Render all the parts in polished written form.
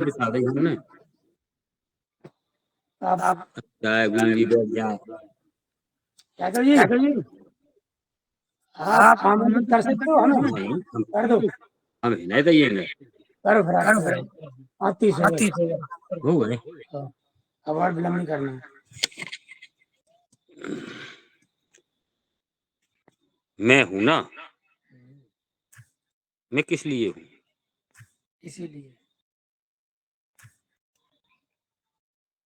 बिठा देंगे हमने। आप चाय गूंगी बैठ जाए। क्या करिए? क्या करिए? आप आमंत्रित कर सकते हो हमें? नहीं, हम कर दो। हम नहीं देंगे। करो फिर आप। करो फिर। 30 हो गए। अब और विलम्ब नहीं करना है। मैं हूं ना, मैं किस लिए हूँ? इसीलिए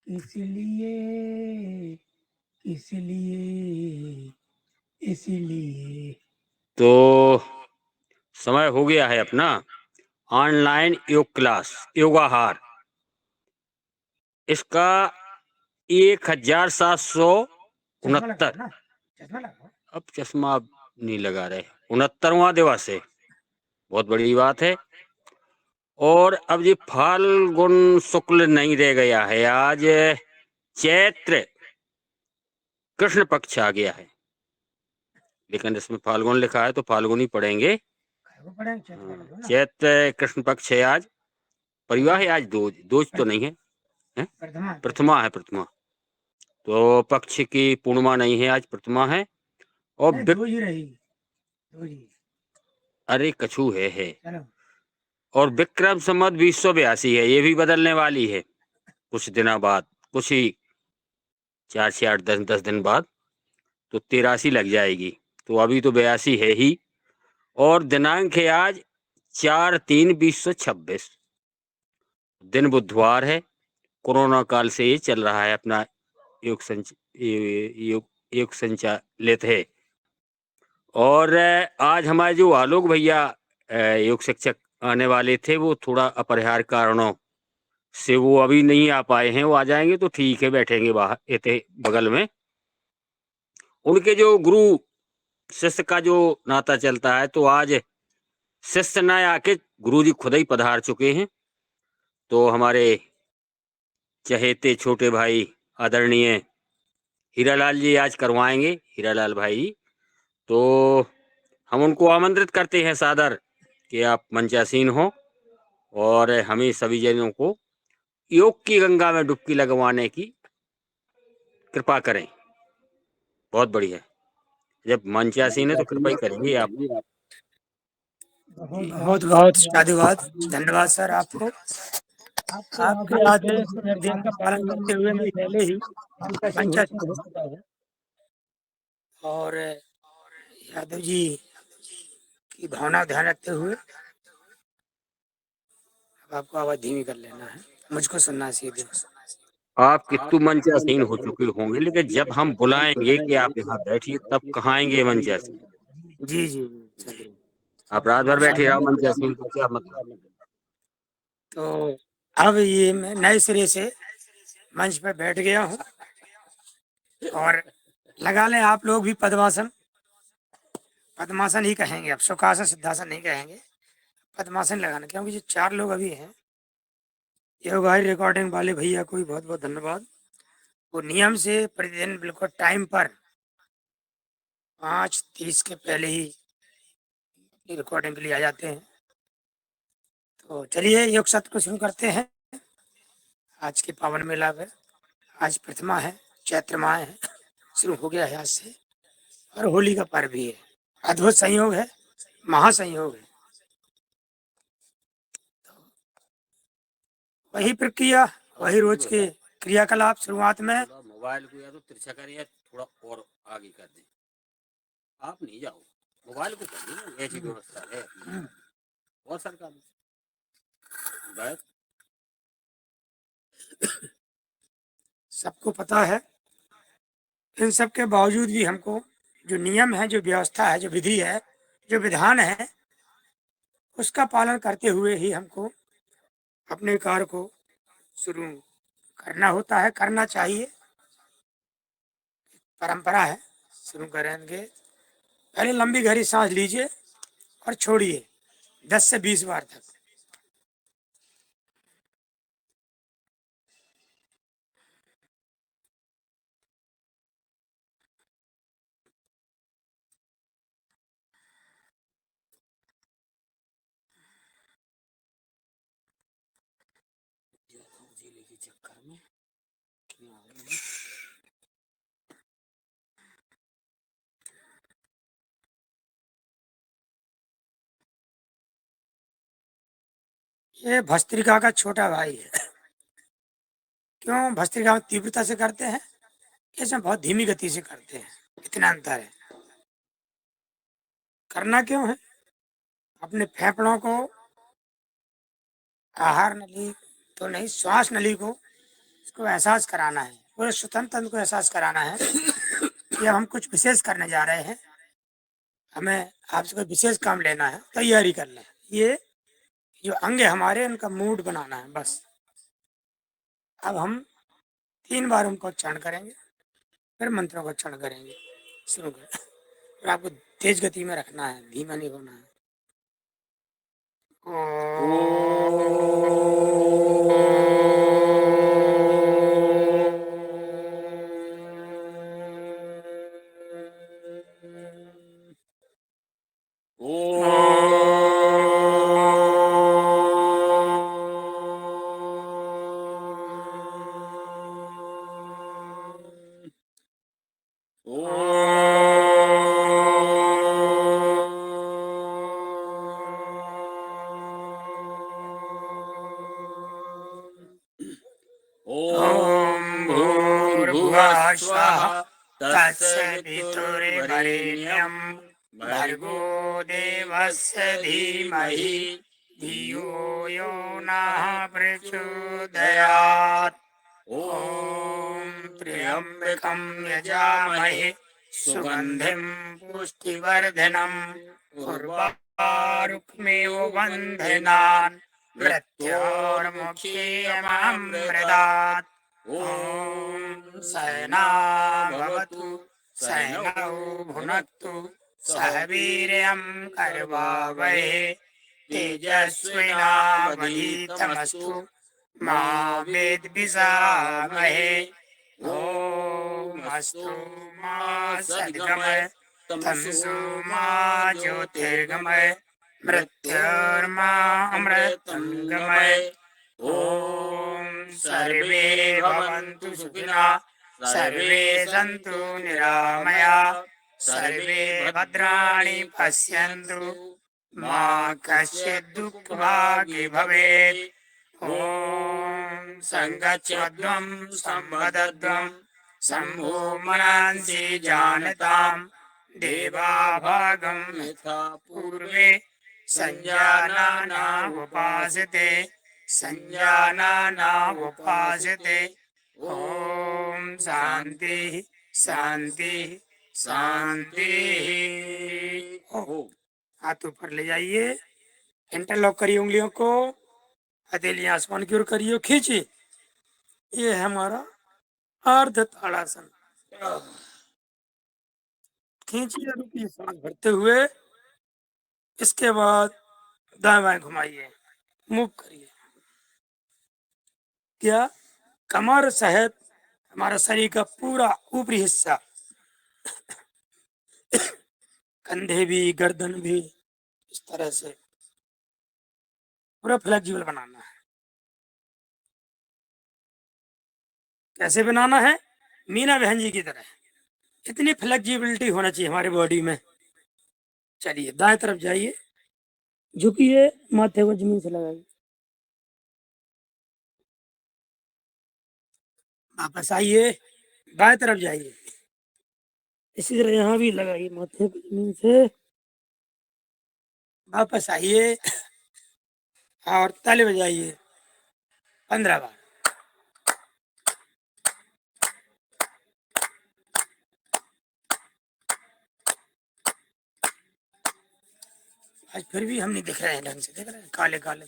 इसीलिए इसीलिए इसीलिए तो समय हो गया है अपना ऑनलाइन योग क्लास योगाहार, इसका 1769। चश्मा लगाओ। अब चश्मा अब नहीं लगा रहे। 69वां दिवस है, बहुत बड़ी बात है। और अब ये फाल्गुन शुक्ल नहीं रह गया है, आज चैत्र कृष्ण पक्ष आ गया है, लेकिन इसमें फाल्गुन लिखा है तो फाल्गुन ही पढ़ेंगे। चैत्र कृष्ण पक्ष है आज। परिवार है आज, दोज दोज तो नहीं है, है? प्रथमा है, प्रथमा। तो पक्ष की पूर्णिमा नहीं है, आज प्रथमा है। और दो ही रही, दो ही। अरे कछु है। और विक्रम संवत 2082 है, ये भी बदलने वाली है कुछ दिनों बाद, कुछ ही 4 से 8 10 दिन बाद तो 83 लग जाएगी। तो अभी तो 82 है ही। और दिनांक है आज 4/3/2026, दिन बुधवार है। कोरोना काल से ये चल रहा है अपना योग योग योग संचालित है। और आज हमारे जो आलोक भैया योग शिक्षक आने वाले थे, वो थोड़ा अपरिहार्य कारणों से वो अभी नहीं आ पाए हैं। वो आ जाएंगे तो ठीक है, बैठेंगे बाहर इतने बगल में। उनके जो गुरु शिष्य का जो नाता चलता है, तो आज शिष्य न आके गुरुजी खुद ही पधार चुके हैं। तो हमारे चहेते छोटे भाई आदरणीय हीरालाल जी आज करवाएंगे, हीरालाल भाई जी। तो हम उनको आमंत्रित करते हैं सादर कि आप मंचासीन हो और हमें सभी जनों को योग की गंगा में डुबकी लगवाने की कृपा करें। बहुत बढ़िया। जब मंचासीन है तो कृपा ही करेंगे आप। बहुत बहुत साधुवाद, धन्यवाद सर आपको। आपके आदेश निर्देश का पालन करते हुए मैं पहले ही पंचायत हो चुका हूँ। और यादव जी की भावना ध्यान रखते हुए अब आपको आवाज धीमी कर लेना है, मुझको सुनना सीधे। आप कितु मंचासीन हो चुके होंगे, लेकिन जब हम बुलाएंगे कि आप यहाँ बैठिए, तब कहाँ आएंगे मंचासीन? जी जी चलिए। आप रात भर बैठे रहो मंचासीन, तो क्या मतलब? तो अब ये मैं नए सिरे से मंच पर बैठ गया हूँ और लगा लें आप लोग भी पद्मासन। पद्मासन ही कहेंगे, अब सुखासन सिद्धासन नहीं कहेंगे, पद्मासन लगाना। क्योंकि जो 4 लोग अभी हैं, योगा रिकॉर्डिंग वाले भैया को भी बहुत बहुत धन्यवाद। वो नियम से प्रतिदिन बिल्कुल टाइम पर 5:30 के पहले ही रिकॉर्डिंग के लिए आ जाते हैं। तो चलिए योग सत्र को शुरू करते हैं आज के पावन मेला में। आज प्रथमा है, चैत्र माह है, शुरू हो गया है आज से। और होली का पर्व भी है। अद्भुत संयोग है, महासंयोग है। वही प्रक्रिया, वही रोज के क्रियाकलाप शुरुआत में। मोबाइल को या तो तिरछा करिए, थोड़ा और आगे कर दें। आप नहीं जाओ, मोबाइल को कर दें, ऐसी व्यवस्था है और सरकार बैठ। सबको पता है, इन सब के बावजूद भी हमको जो नियम है, जो व्यवस्था है, जो विधि है, जो विधान है, उसका पालन करते हुए ही हमको अपने कार्य को शुरू करना होता है, करना चाहिए। परंपरा है, शुरू करेंगे। पहले लंबी गहरी सांस लीजिए और छोड़िए 10 से 20 बार तक। के चक्कर में क्या हो रहा है? ये भस्त्रिका का छोटा भाई है। क्यों भस्त्रिका में तीव्रता से करते हैं, इसमें बहुत धीमी गति से करते हैं, इतना अंतर है। करना क्यों है? अपने फेफड़ों को, आहार नली तो नहीं, श्वास नली को इसको एहसास कराना है, पूरे स्वतंत्र तंत्र को एहसास कराना है कि अब हम कुछ विशेष करने जा रहे हैं, हमें आपसे कोई विशेष काम लेना है, तैयारी करना है। ये जो अंग है हमारे, उनका मूड बनाना है बस। अब हम 3 बार उनको उच्चारण करेंगे, फिर मंत्रों का उच्चारण करेंगे। शुरू करें। और आपको तेज गति में रखना है, धीमा नहीं होना है। ओम भूर्भुवः स्वः तत्सवितुर्वरेण्यं भर्गो देवस्य धीमहि धियो यो नः प्रचोदयात्। ओम त्र्यंबकं यजामहे सुगंधिं पुष्टिवर्धनम् उर्वारुकमेव बन्धनान् मृत्योर्मुक्षीयमामृतात्। ॐ सहना भवतु सहनौ भुनक्तु सह वीर्यं करवावहै तेजस्विनावधीतमस्तु मा विद्विषावहै। ॐ अस्तु मा सद्गमय तमसो मा ज्योतिर्गमय मृत्युर्मा अमृतंगमय। ओम सर्वे भवन्तु सुखिनः सर्वे सन्तु निरामया सर्वे भद्राणि पश्यन्तु मा कश्चित् दुःखभाग् भवेत्। ओम संगच्छध्वं संवदध्वं शम्भो मनांसि जानताम् देवा भागं यथा पूर्वे संजानाना उपासते संजानाना उपासते। ओम शांति शांति शांति। हाथ ऊपर ले जाइए, इंटरलॉक करिए उंगलियों को, हथेलियां आसमान की ओर करिए, खींचिए। ये है हमारा अर्ध ताड़ासन। खींचिए, रुकिए सांस भरते हुए। इसके बाद दाएं बाएं घुमाइए, मूव करिए। क्या कमर सहित हमारा शरीर का पूरा ऊपरी हिस्सा, कंधे भी गर्दन भी इस तरह से पूरा फ्लेक्सिबल बनाना है। कैसे बनाना है? मीना बहन जी की तरह इतनी फ्लेक्सिबिलिटी होना चाहिए हमारे बॉडी में। चलिए दाएं तरफ जाइए, झुकिए, माथे को जमीन से लगाइए, वापस आइए, बाएं तरफ जाइए, इसी तरह यहाँ भी लगाइए माथे को जमीन से, वापस आइए और ताली बजाइए 15 बार। आज फिर भी हम नहीं दिख रहे हैं ढंग से, देख रहे हैं काले काले।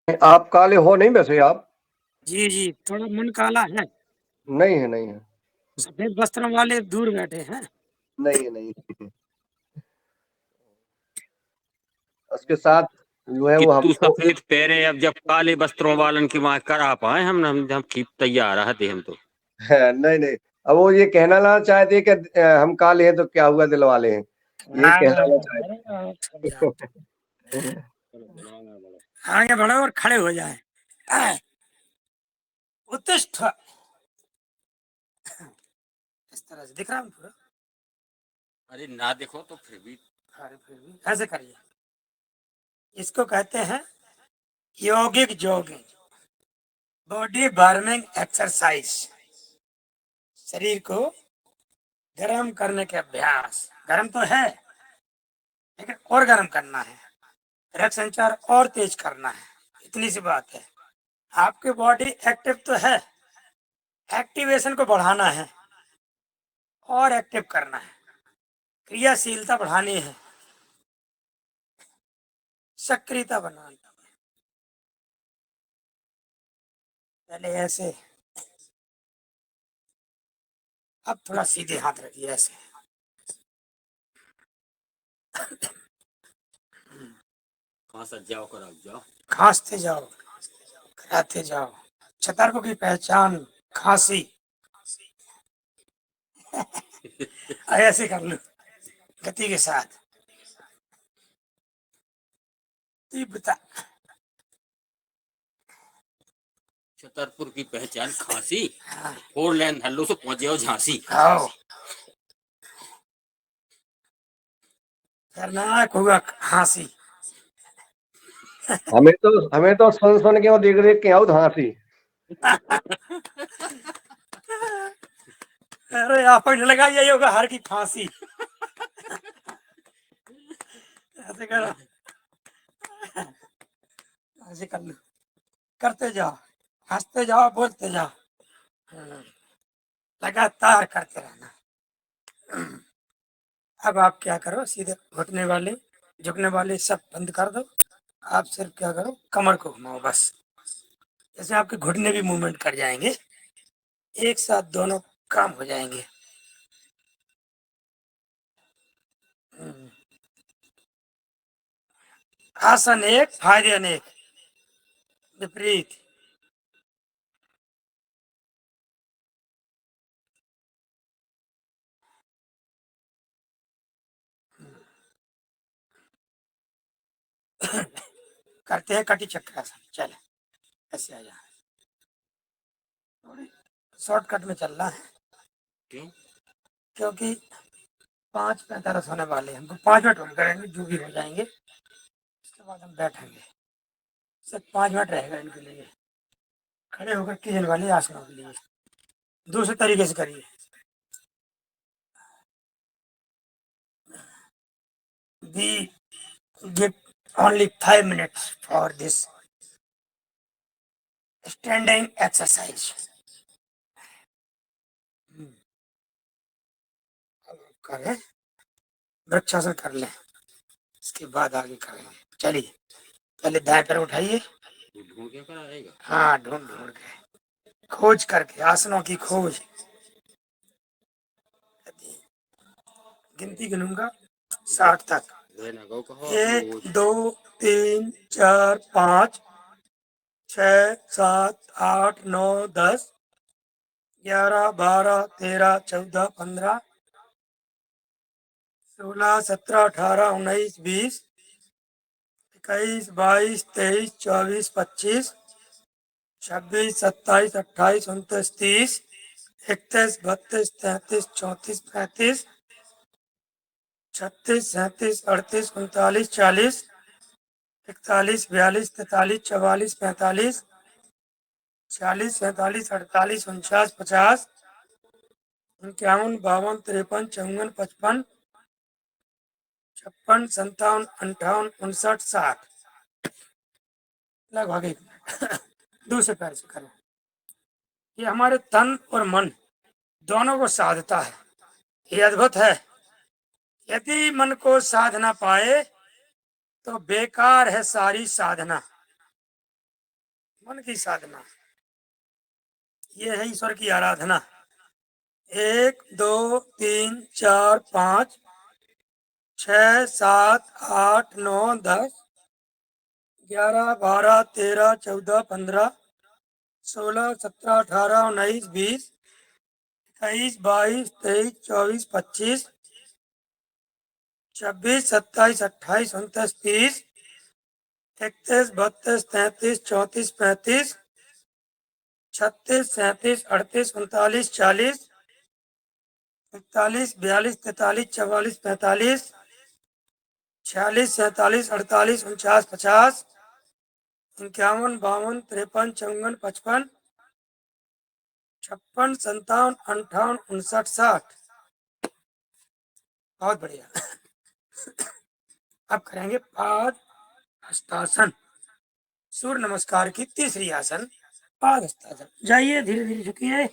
आप काले हो नहीं वैसे आप? जी जी, थोड़ा मन काला है। नहीं है, नहीं है, सफेद वस्त्रों वाले दूर बैठे हैं। नहीं है, नहीं है। उसके साथ जो है कि वो तू हमको सफेद पहरे, अब जब काले वस्त्रों वालन की वहां करा पाए हम की तैयार रहते हम तो। नहीं नहीं, अब वो ये कहना ना चाहते कि हम काले हैं तो क्या हुआ दिल वाले हैं, ये कहना चाहते। सब जानते हैं। आगे बढ़ो और खड़े हो जाए। उत्तिष्ठ। इस तरह से दिख रहा है पूरा। अरे ना देखो तो फिर भी अरे फिर भी ऐसे करिए। इसको कहते हैं यौगिक जॉगिंग, बॉडी वार्मिंग एक्सरसाइज। शरीर को गर्म करने के अभ्यास। गर्म तो है लेकिन और गर्म करना है, रक्त संचार और तेज करना है, इतनी सी बात है। आपकी बॉडी एक्टिव तो है, एक्टिवेशन को बढ़ाना है और एक्टिव करना है, क्रियाशीलता बढ़ानी है, सक्रियता बनानी। पहले ऐसे, अब थोड़ा सीधे हाथ रखिए ऐसे। खांसत जाओ कराओ जाओ। खांसते जाओ, कराते जाओ। छतरपुर की पहचान खांसी। ऐसे कर लो गति के साथ, तीव्रता। छतरपुर की पहचान खांसी, 4 लेन धल्लो से पहुंच जाओ झांसी। आओ, खतरनाक होगा खांसी। हमें तो सुन के और देख के आओ धांसी। अरे आप लगा यही होगा हर की फांसी। ऐसे करो, ऐसे कर लो, करते जाओ, हंसते जाओ, बोलते जाओ। लगातार करते रहना। अब आप क्या करो, सीधे घुटने वाले, झुकने वाले सब बंद कर दो। आप सिर्फ क्या करो, कमर को घुमाओ बस। जैसे आपके घुटने भी मूवमेंट कर जाएंगे, एक साथ दोनों काम हो जाएंगे। आसन एक, फायदे अनेक। विपरीत। करते हैं कटी चक्रासन। चले ऐसे आ जा, शॉर्टकट में चलना है। क्यों? क्योंकि 5:45 होने वाले हैं, हमको 5 मिनट होल्ड करेंगे, जो भी हो जाएंगे उसके बाद हम बैठेंगे। सिर्फ 5 मिनट रहेगा इनके लिए। खड़े होकर किचन वाले आसनों के लिए दूसरे तरीके से करिए। We give only 5 minutes for this standing exercise. करें, वृक्षासन कर लें, इसके बाद आगे करेंगे। चलिए, पहले दाएं पैर उठाइए। ढूंढ के कराएगा। हाँ, ढूंढ ढूंढ के, खोज करके, आसनों की खोज। गिनती गिनूंगा 60 तक। रहना गौ कहो 1 2 3 4 5 6 7 8 9 10 11 12 13 14 15 16 17 18 19 20 21 22 23 24 25 26 27 28 29 30 31 32 33 34 35 36 37 38 39 40 41 42 43 44 45 46 47 48 49 50 51 52 53 54 55 56 57 58 59 60। लगभग 1 मिनट। दूसरे पैर से करें। ये हमारे तन और मन दोनों को साधता है। ये अद्भुत है। यदि मन को साध ना पाए तो बेकार है सारी साधना। मन की साधना ये है ईश्वर की आराधना। 1 2 3 4 5 6 7 8 9 10 11 12 13 14 15 16 17 18 19 20 21 22 23 24 25 26 27 28 29 30 31, 32, 33, 34, 35, 36, 37, 38, 39, 40, 41, 42, 43, 44, 45, 46, 47, 48, 49, 50, 51, 52, 53, 54, 55, 56, 57, 58, 59, 60। बहुत बढ़िया। अब करेंगे पाद हस्तासन, सूर्य नमस्कार की तीसरी आसन पाद हस्तासन। जाइए धीरे धीरे झुकिए,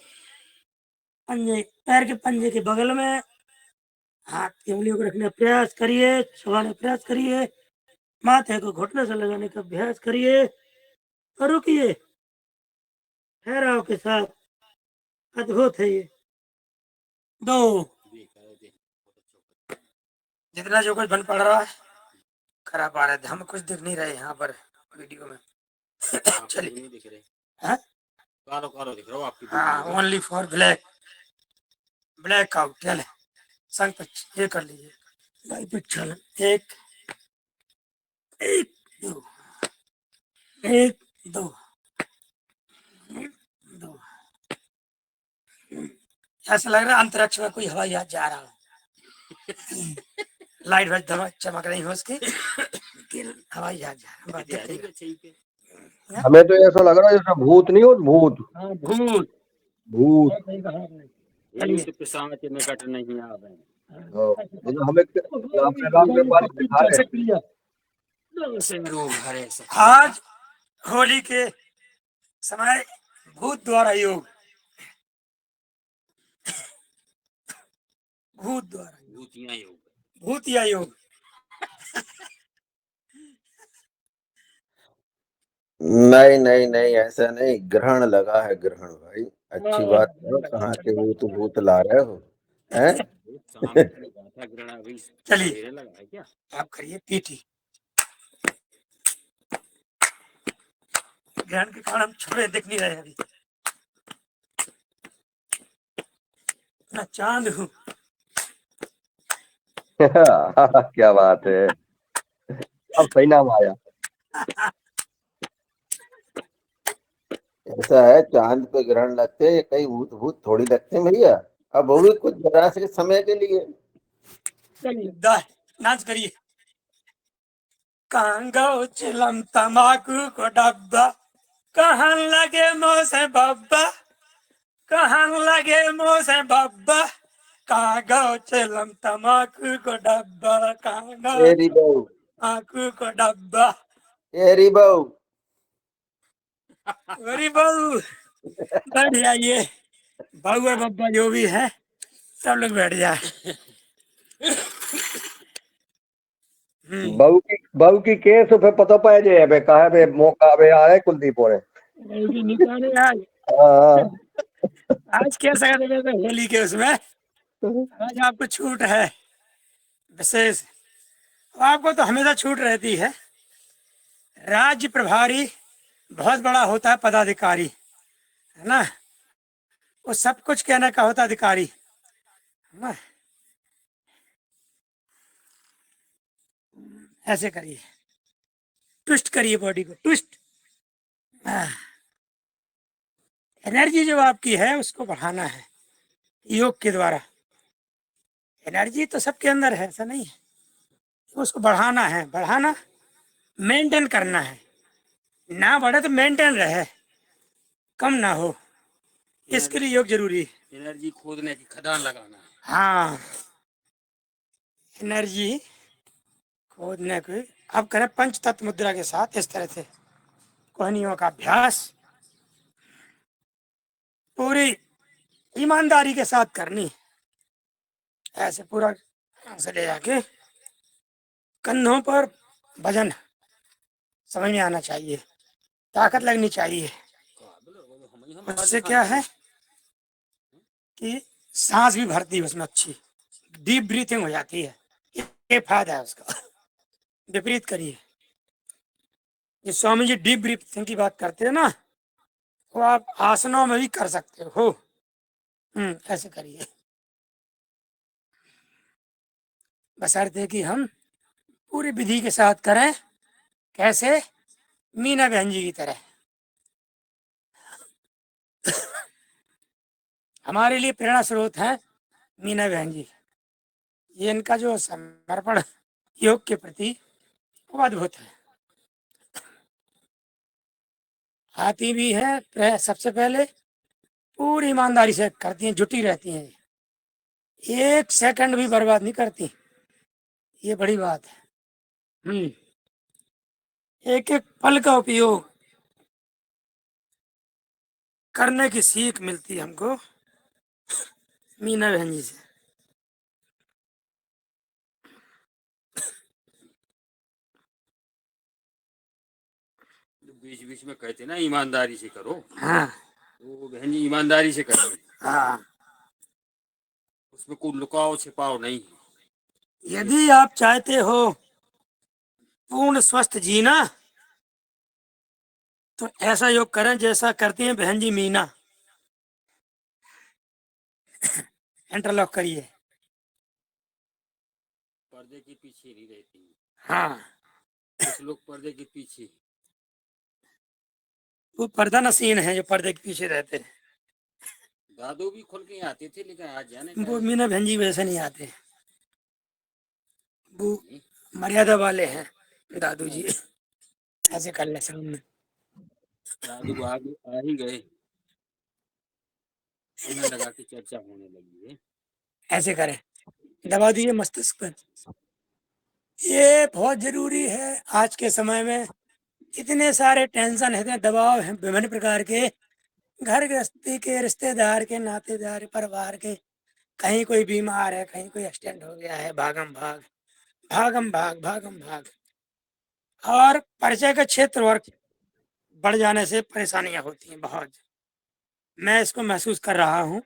पंजे पैर के पंजे के बगल में हाथ की उंगलियों को रखने का प्रयास करिए, छुपाने का प्रयास करिए, माथे को घुटने से लगाने का अभ्यास करिए और रुकिए ठहराव के साथ। अद्भुत है ये। 2, जितना जो कुछ बन पड़ रहा है खराब आ रहा है, हम कुछ दिख नहीं रहे यहाँ पर वीडियो में। चलिए दिख रहे हाँ कालो कालो दिख रहा हो आपकी हाँ, only for black, black out. चले संग पे ये कर लीजिए भाई पे। चल 1 1 2 1 2 1 2। ऐसा लग रहा है अंतरिक्ष में कोई हवाई जहाज जा रहा हो। लाइट वाइट धमाक चमक रही हो उसकी कि हवाई जहाज जा रहा है। दिख रही है। हमें तो ऐसा लग रहा है जैसे भूत नहीं हो, भूत हाँ, भूत भूत। यही से पिशाच निकट नहीं आवे। ये जो हमें यहाँ पे राम व्यापारी दिखा रहे हैं। आज होली के समय भूत द्वारा योग, भूत द्वारा भूतिया योग, भूतिया योग। नहीं नहीं नहीं, ऐसा नहीं, ग्रहण लगा है, ग्रहण भाई। अच्छी बात है। कहाँ के भूत भूत ला रहे हो हैं? चलिए क्या आप करिए पीटी। ग्रहण के कारण हम छुपे दिख नहीं रहे अभी। मैं चांद हूँ। क्या बात है, अब सही नाम आया। ऐसा है, चांद पे ग्रहण लगते हैं, कई भूत भूत थोड़ी लगते हैं भैया। अब वो भी कुछ जरा से समय के लिए। चलिए नाच करिए। कांगो चिलम तमाकू को डब्बा, कहन लगे मुँह से बब्बा, कहन लगे मुँह से बब्बा, कागो चिलम तमाकू को डब्बा, कागो एरी बहू, तमाकू को डब्बा। एरी बहू। अरे बहू बैठ जाइए, बहू और बब्बा जो भी है सब लोग बैठ जाए। बहू की केस पे पता पाए जे बे कहा बे मौका बे आ रहे कुलदीप होने। निकाले आज हाँ आज कैसा होली के उसमें आज आपको छूट है विशेष। आपको तो हमेशा छूट रहती है। राज्य प्रभारी बहुत बड़ा होता है पदाधिकारी, है ना, वो सब कुछ कहने का होता अधिकारी, है ना। ऐसे करिए, ट्विस्ट करिए बॉडी को, ट्विस्ट। एनर्जी जो आपकी है उसको बढ़ाना है योग के द्वारा। एनर्जी तो सबके अंदर है, ऐसा नहीं है। उसको बढ़ाना है, बढ़ाना मेंटेन करना है, ना बढ़े तो मेंटेन रहे, कम ना हो, इसके लिए योग जरूरी है। एनर्जी खोदने की खदान लगाना है। हाँ, एनर्जी खोदने की। अब करें पंच तत्व मुद्रा के साथ इस तरह से कोहनियों का अभ्यास पूरी ईमानदारी के साथ करनी। ऐसे पूरा से ले जाके कंधों पर वजन समझ में आना चाहिए, ताकत लगनी चाहिए। उससे क्या है कि सांस भी भरती है उसमें, अच्छी डीप ब्रीथिंग हो जाती है। ये फायदा है उसका। विपरीत करिए। ये स्वामी जी डीप ब्रीथिंग की बात करते हैं ना, वो आप आसनों में भी कर सकते हो। ऐसे करिए, बशर्ते कि हम पूरी विधि के साथ करें। कैसे? मीना बहन जी की तरह हमारे लिए प्रेरणा स्रोत है मीना बहन जी। ये इनका जो समर्पण योग के प्रति वो अद्भुत है। आती भी है सबसे पहले पूरी ईमानदारी से करती हैं, जुटी रहती हैं, एक सेकंड भी बर्बाद नहीं करती। ये बड़ी बात है। एक एक पल का उपयोग करने की सीख मिलती है हमको मीना बहन जी से। बीच बीच में कहते ना ईमानदारी से करो, हाँ वो बहन जी ईमानदारी से करते हैं, हाँ। उसमें कोई लुकाव छिपाव नहीं है। यदि आप चाहते हो पूर्ण स्वस्थ जीना तो ऐसा योग करें जैसा करती हैं बहन जी मीना। इंटरलॉक करिए। पर्दे के पीछे नहीं रहती, हाँ कुछ लोग पर्दे के पीछे। वो पर्दा नसीन है जो पर्दे के पीछे रहते हैं। दादू भी खुल के आते थे, लेकिन आज जाने वो का मीना बहन जी वैसे नहीं आते, वो मर्यादा वाले हैं दादू जी। ऐसे कर ले सामने। दादू आ ही गए, उन्हें लगा कि चर्चा होने लगी है। ऐसे करें, दबा दीजिए मस्तिष्क पर। ये बहुत जरूरी है आज के समय में। इतने सारे टेंशन है, इतने दबाव हैं विभिन्न प्रकार के, घर गृहस्थी के, रिश्तेदार के, नातेदार, परिवार के। कहीं कोई बीमार है, कहीं कोई एक्सीडेंट हो गया है, भागम भाग भागम भाग भागम भाग। और परिचय का क्षेत्र और बढ़ जाने से परेशानियां होती हैं बहुत। मैं इसको महसूस कर रहा हूँ।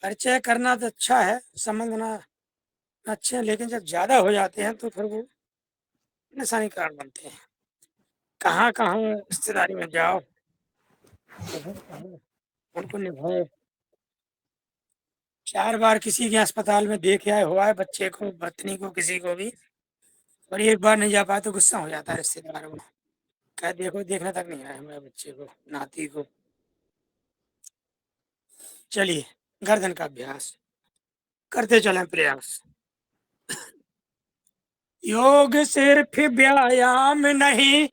परिचय करना तो अच्छा है, समझना अच्छे हैं, लेकिन जब ज्यादा हो जाते हैं तो फिर वो परेशानी का कारण बनते हैं। कहाँ कहाँ रिश्तेदारी में जाओ, उनको निभाओ। 4 बार किसी के अस्पताल में देख आए हुआ है, बच्चे को, पत्नी को, किसी को भी, और एक बार नहीं जा पाए तो गुस्सा हो जाता है रिश्तेदारों को। कह देखो, देखने तक नहीं आए हमारे बच्चे को, नाती को। चलिए, गर्दन का अभ्यास करते चलें प्रयास। योग सिर्फ व्यायाम नहीं,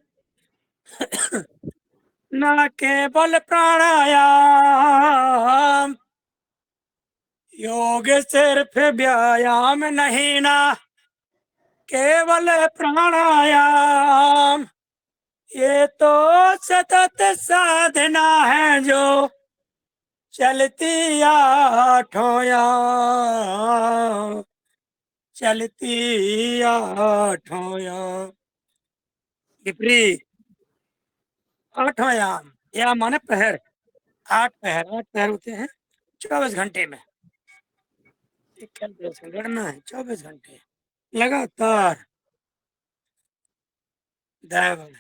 न केवल प्राणायाम। योग सिर्फ व्यायाम नहीं, ना केवल प्राणायाम। ये तो सतत साधना है जो चलती आठों याम, चलती आठों याम। विपरीत, आठों याम, या माने पहर। 8 पहर, 8 पहर होते हैं 24 घंटे में। एक कैलकुलेशन करना है, 24 घंटे लगातार दाएं बाएं।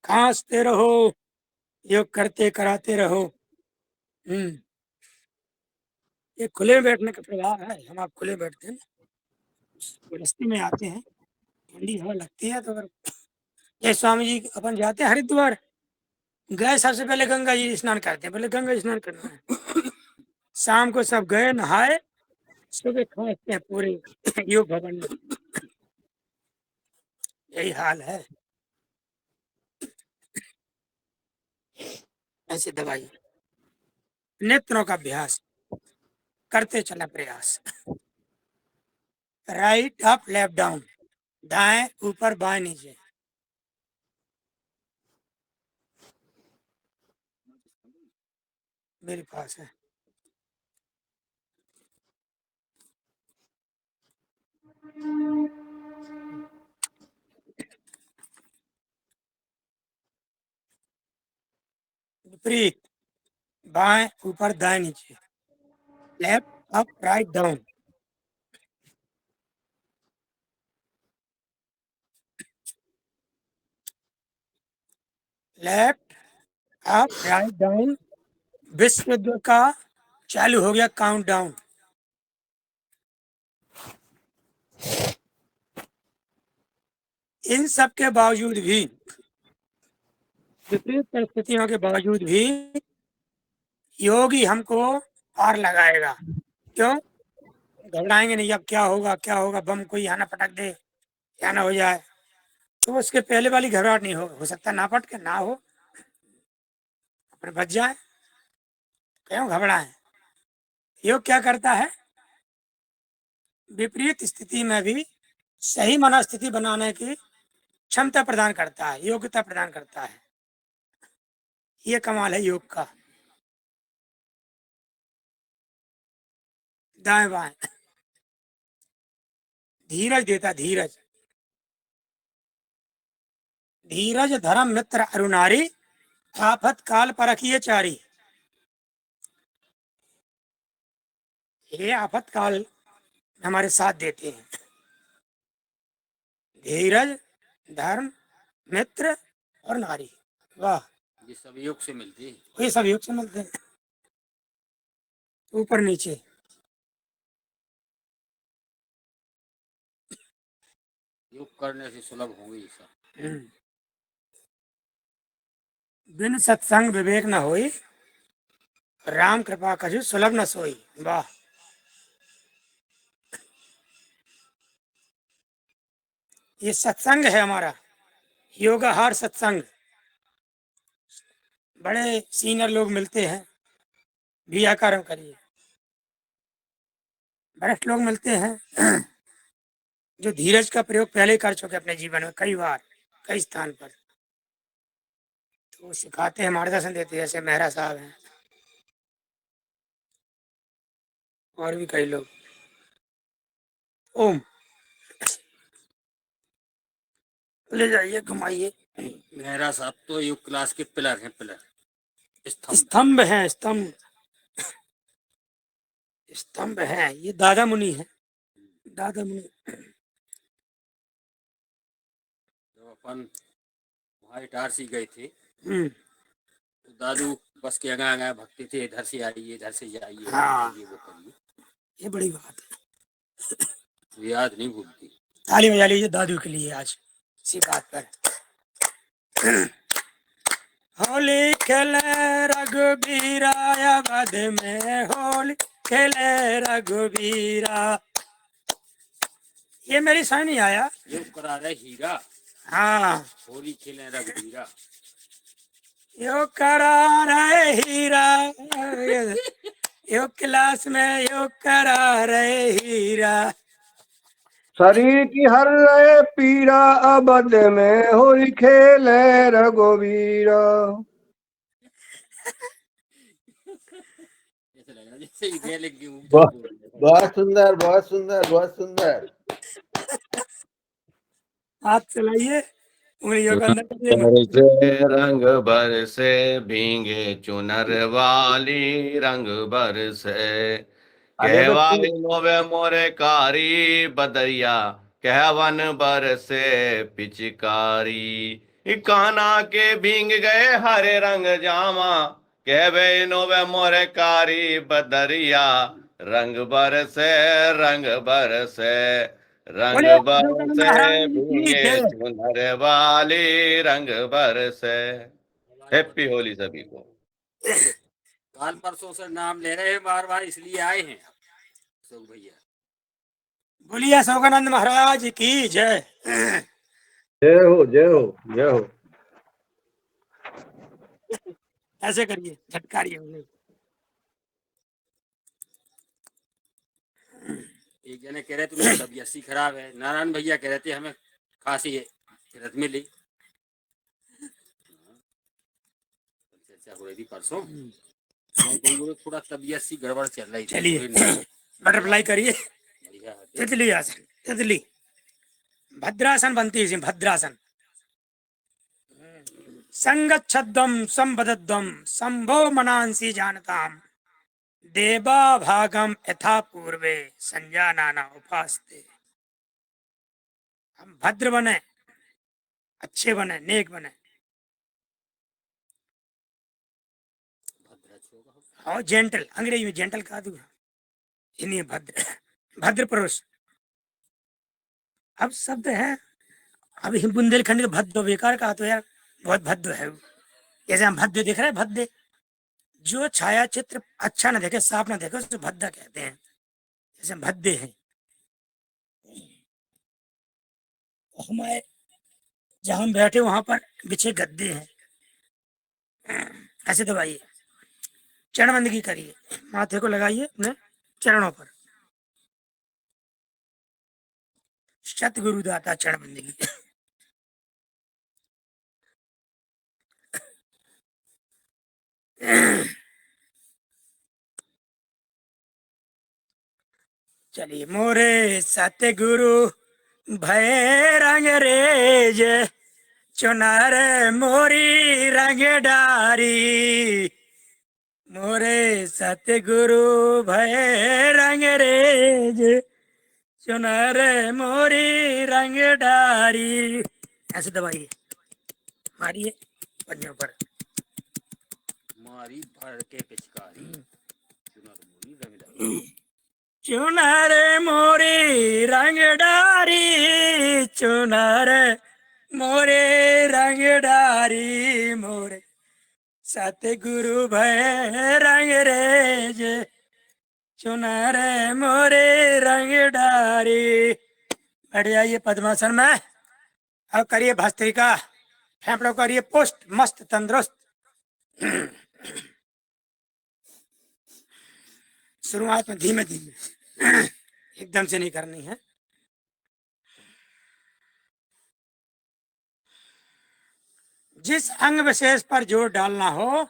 खांसते रहो, योग करते कराते रहो। ये खुले में बैठने का प्रभाव है। हम आप खुले बैठते हैं, गृहस्थी में आते हैं, ठंडी हवा लगती है तो अगर ये स्वामी जी अपन जाते हैं हरिद्वार, गए सबसे पहले गंगा जी स्नान करते हैं, पहले गंगा स्नान करना है। शाम को सब गए नहाए, सुबह खाते हैं पूरे योग भवन में। यही हाल है। ऐसे दवाई, नेत्रों का अभ्यास करते चला प्रयास। राइट अप लेफ्ट डाउन, दाएं ऊपर बाएं नीचे। मेरे पास है। विपरीत, बाएं ऊपर दाएं नीचे, left up write down. Left up write down. विश्व का चालू हो गया काउंटडाउन। इन सब के बावजूद भी, विपरीत परिस्थितियों के बावजूद भी योगी हमको पार लगाएगा। क्यों? घबराएंगे नहीं, अब क्या होगा क्या होगा, बम कोई यहाँ ना पटक दे, क्या ना हो जाए। तो उसके पहले वाली घबराहट नहीं हो सकता ना पटके ना हो, अपने बच जाए। क्यों घबराएं? योग क्या करता है? विपरीत स्थिति में भी सही मनोस्थिति बनाने की क्षमता प्रदान करता है, योग्यता प्रदान करता है। ये कमाल है योग का। दाएं बाएं धीरज देता, धीरज। धीरज धर्म मित्र अरुणारी, आफत काल परखिए चारी। ये आफत काल हमारे साथ देते हैं। धीरज, धर्म, मित्र और नारी। वाह, ये सब योग से मिलती है। ये सब योग से मिलते हैं, ऊपर नीचे। योग करने से सुलभ होंगे ये सब। बिन सत्संग विवेक न होई, राम कृपा कछु सुलभ न सोई। वाह, ये सत्संग है हमारा, योगाहार सत्संग। बड़े सीनियर लोग मिलते हैं, व्याकरण करिए, वरिष्ठ लोग मिलते हैं जो धीरज का प्रयोग पहले कर चुके अपने जीवन में कई बार, कई स्थान पर। तो वो सिखाते हैं, मार्गदर्शन देते हैं। जैसे मेहरा साहब हैं और भी कई लोग। ओम, ले जाइए, घुमाइए। मेहरा साहब तो योग क्लास के पिलर हैं, पिलर, स्तंभ। स्तंभ है, स्तंभ, स्तंभ है। ये दादा मुनि है, दादा मुनि। जब अपन वहाँ इटारसी गए थे हम्म, तो दादू बस के आगे आगे भक्ति थे, इधर से आइए, इधर से जाइए, हाँ। ये वो करिए। ये बड़ी बात है। तो याद नहीं भूलती। ताली बजा लीजिए दादू के लिए आज इसी बात पर। होली खेले रघुबीरा, अवध में होली खेले रघुबीरा। ये मेरी समझ नहीं आया। योग करा रहे हीरा, हाँ, होली खेले रघुबीरा। योग करा रहे हीरा, योग क्लास में योग करा रहे हीरा। शरीर की हर रहे पीरा, अबध में होई खेले रघुवीरा। ऐसा लग रहा जैसे ही गए लेके बहुत सुंदर, बहुत सुंदर, बहुत सुंदर। हाथ चलाइए, उंगलियों का अंदर करिए। बरसे रंग बरसे भींगे चुनर वाली, रंग बरसे कहवाई नोवे मोरे कारी बदरिया, कहवन बरसे पिचकारी। काना के भींग गए हरे रंग जामा, कहवे नोवे मोरे कारी बदरिया, रंग बरसे, रंग बरसे, रंग बोले योगानंद बरसे महाराज की भीगे जय। चुनर वाली, रंग बरसे। हैप्पी होली सभी को। काल परसों से नाम ले रहे हैं बार बार, इसलिए आए हैं अशोक भैया। बोलिए योगानंद महाराज की जय। जय हो, जय हो, जय हो। ऐसे करिए, झटकारिए उन्हें। एक जने कह रहे थे उनकी तबीयत सी खराब है, नारायण भैया कह रहे थे हमें खांसी है, रत मिली। चर्चा हो रही थी परसों, थोड़ा तबीयत सी गड़बड़ चल रही थी। चलिए बटरफ्लाई करिए। बढ़िया है। तितली आसन, तितली भद्रासन बनती है इसमें, भद्रासन। संगच्छद्वम संबद्धम संभो मनांसी जानताम, देवा भागम यथा पूर्वे संजानाना उपास्ते। हम भद्र बने, अच्छे बने, नेक बने। और जेंटल, अंग्रेजी में जेंटल कहा दूंगा, हिंदी में भद्र, भद्र पुरुष। अब शब्द है, अब बुंदेलखंडी तो भद्र बेकार कहा, तो यार बहुत भद्र है वो। जैसे हम भद्र दिख रहे हैं, भद्र, जो छाया चित्र अच्छा ना देखे, साफ ना देखे, उसको भद्दा कहते हैं। जैसे हम भद्दे हैं। हमारे जहां हम बैठे वहां पर बिछे गद्दे हैं। ऐसे दबाइए, चरणबंदगी करिए, माथे को लगाइए अपने चरणों पर। सतगुरु दाता चरणबंदगी। चलिए। मोरे सतगुरु भय रंगरेज, चुनार मोरी रंग डारी। मोरे सतगुरु भय रंगरेज, चुनार मोरी रंग डारी। ऐसे दबाइए, मारिए पंजों पर। मारी भर के पिचकारी, चुनर मोरी रंग डाली। चुनर मोरी रंग डारी, चुनर मोरे रंग डारी। मोरे सतगुरु भय रंग रेज, चुनर मोरे रंग डारी। बैठ जाइए पद्मासन में। अब करिए भस्त्रिका, फेफड़ों करिए पुष्ट, मस्त तंदुरुस्त। शुरुआत में धीमे धीमे, एकदम से नहीं करनी है। जिस अंग विशेष पर जोर डालना हो,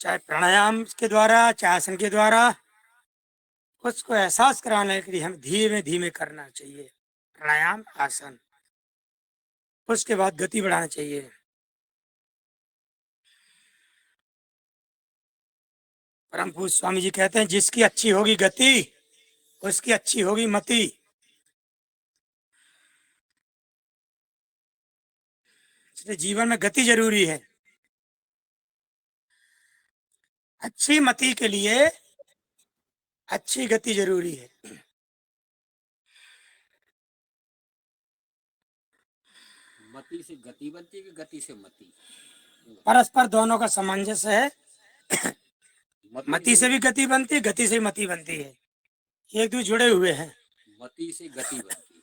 चाहे प्राणायाम के द्वारा, चाहे आसन के द्वारा, उसको एहसास कराने के लिए हम धीमे धीमे करना चाहिए। प्राणायाम, आसन, उसके बाद गति बढ़ाना चाहिए। परम पूज्य स्वामी जी कहते हैं, जिसकी अच्छी होगी गति, उसकी अच्छी होगी मति। इसलिए जीवन में गति जरूरी है। अच्छी मति के लिए अच्छी गति जरूरी है। मति से गति बनती है कि गति से मति? परस्पर दोनों का सामंजस्य है। मति से भी गति बनती है, गति से मति बनती है, एक दूसरे जुड़े हुए हैं। मति से गति बनती है।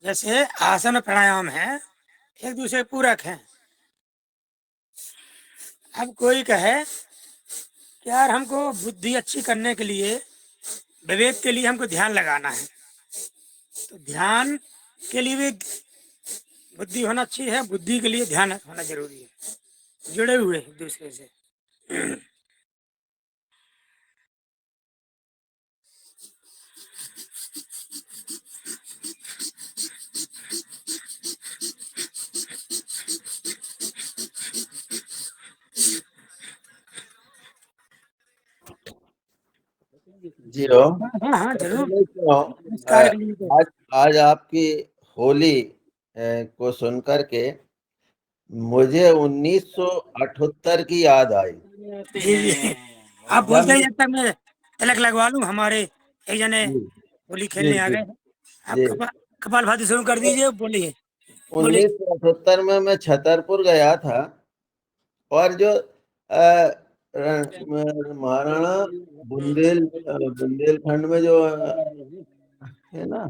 जैसे आसन प्राणायाम है, एक दूसरे पूरक हैं। अब कोई कहे कि यार हमको बुद्धि अच्छी करने के लिए, विवेक के लिए हमको ध्यान लगाना है, तो ध्यान के लिए भी बुद्धि होना अच्छी है, बुद्धि के लिए ध्यान होना जरूरी है। जुड़े हुए एक दूसरे से। जी हो। हाँ हाँ जरूर। नमस्कार। आज आपकी होली को सुनकर के मुझे 1978 की याद आई। जी, आप बोलते हैं, जब तक मैं तिलक लगवा लूं। हमारे एक जने होली खेलने आ गए। आप कपाल भाती शुरू कर दीजिए, बोलिए। 1978 में मैं छतरपुर गया था, और जो महाराणा बुंदेलखंड में जो है ना,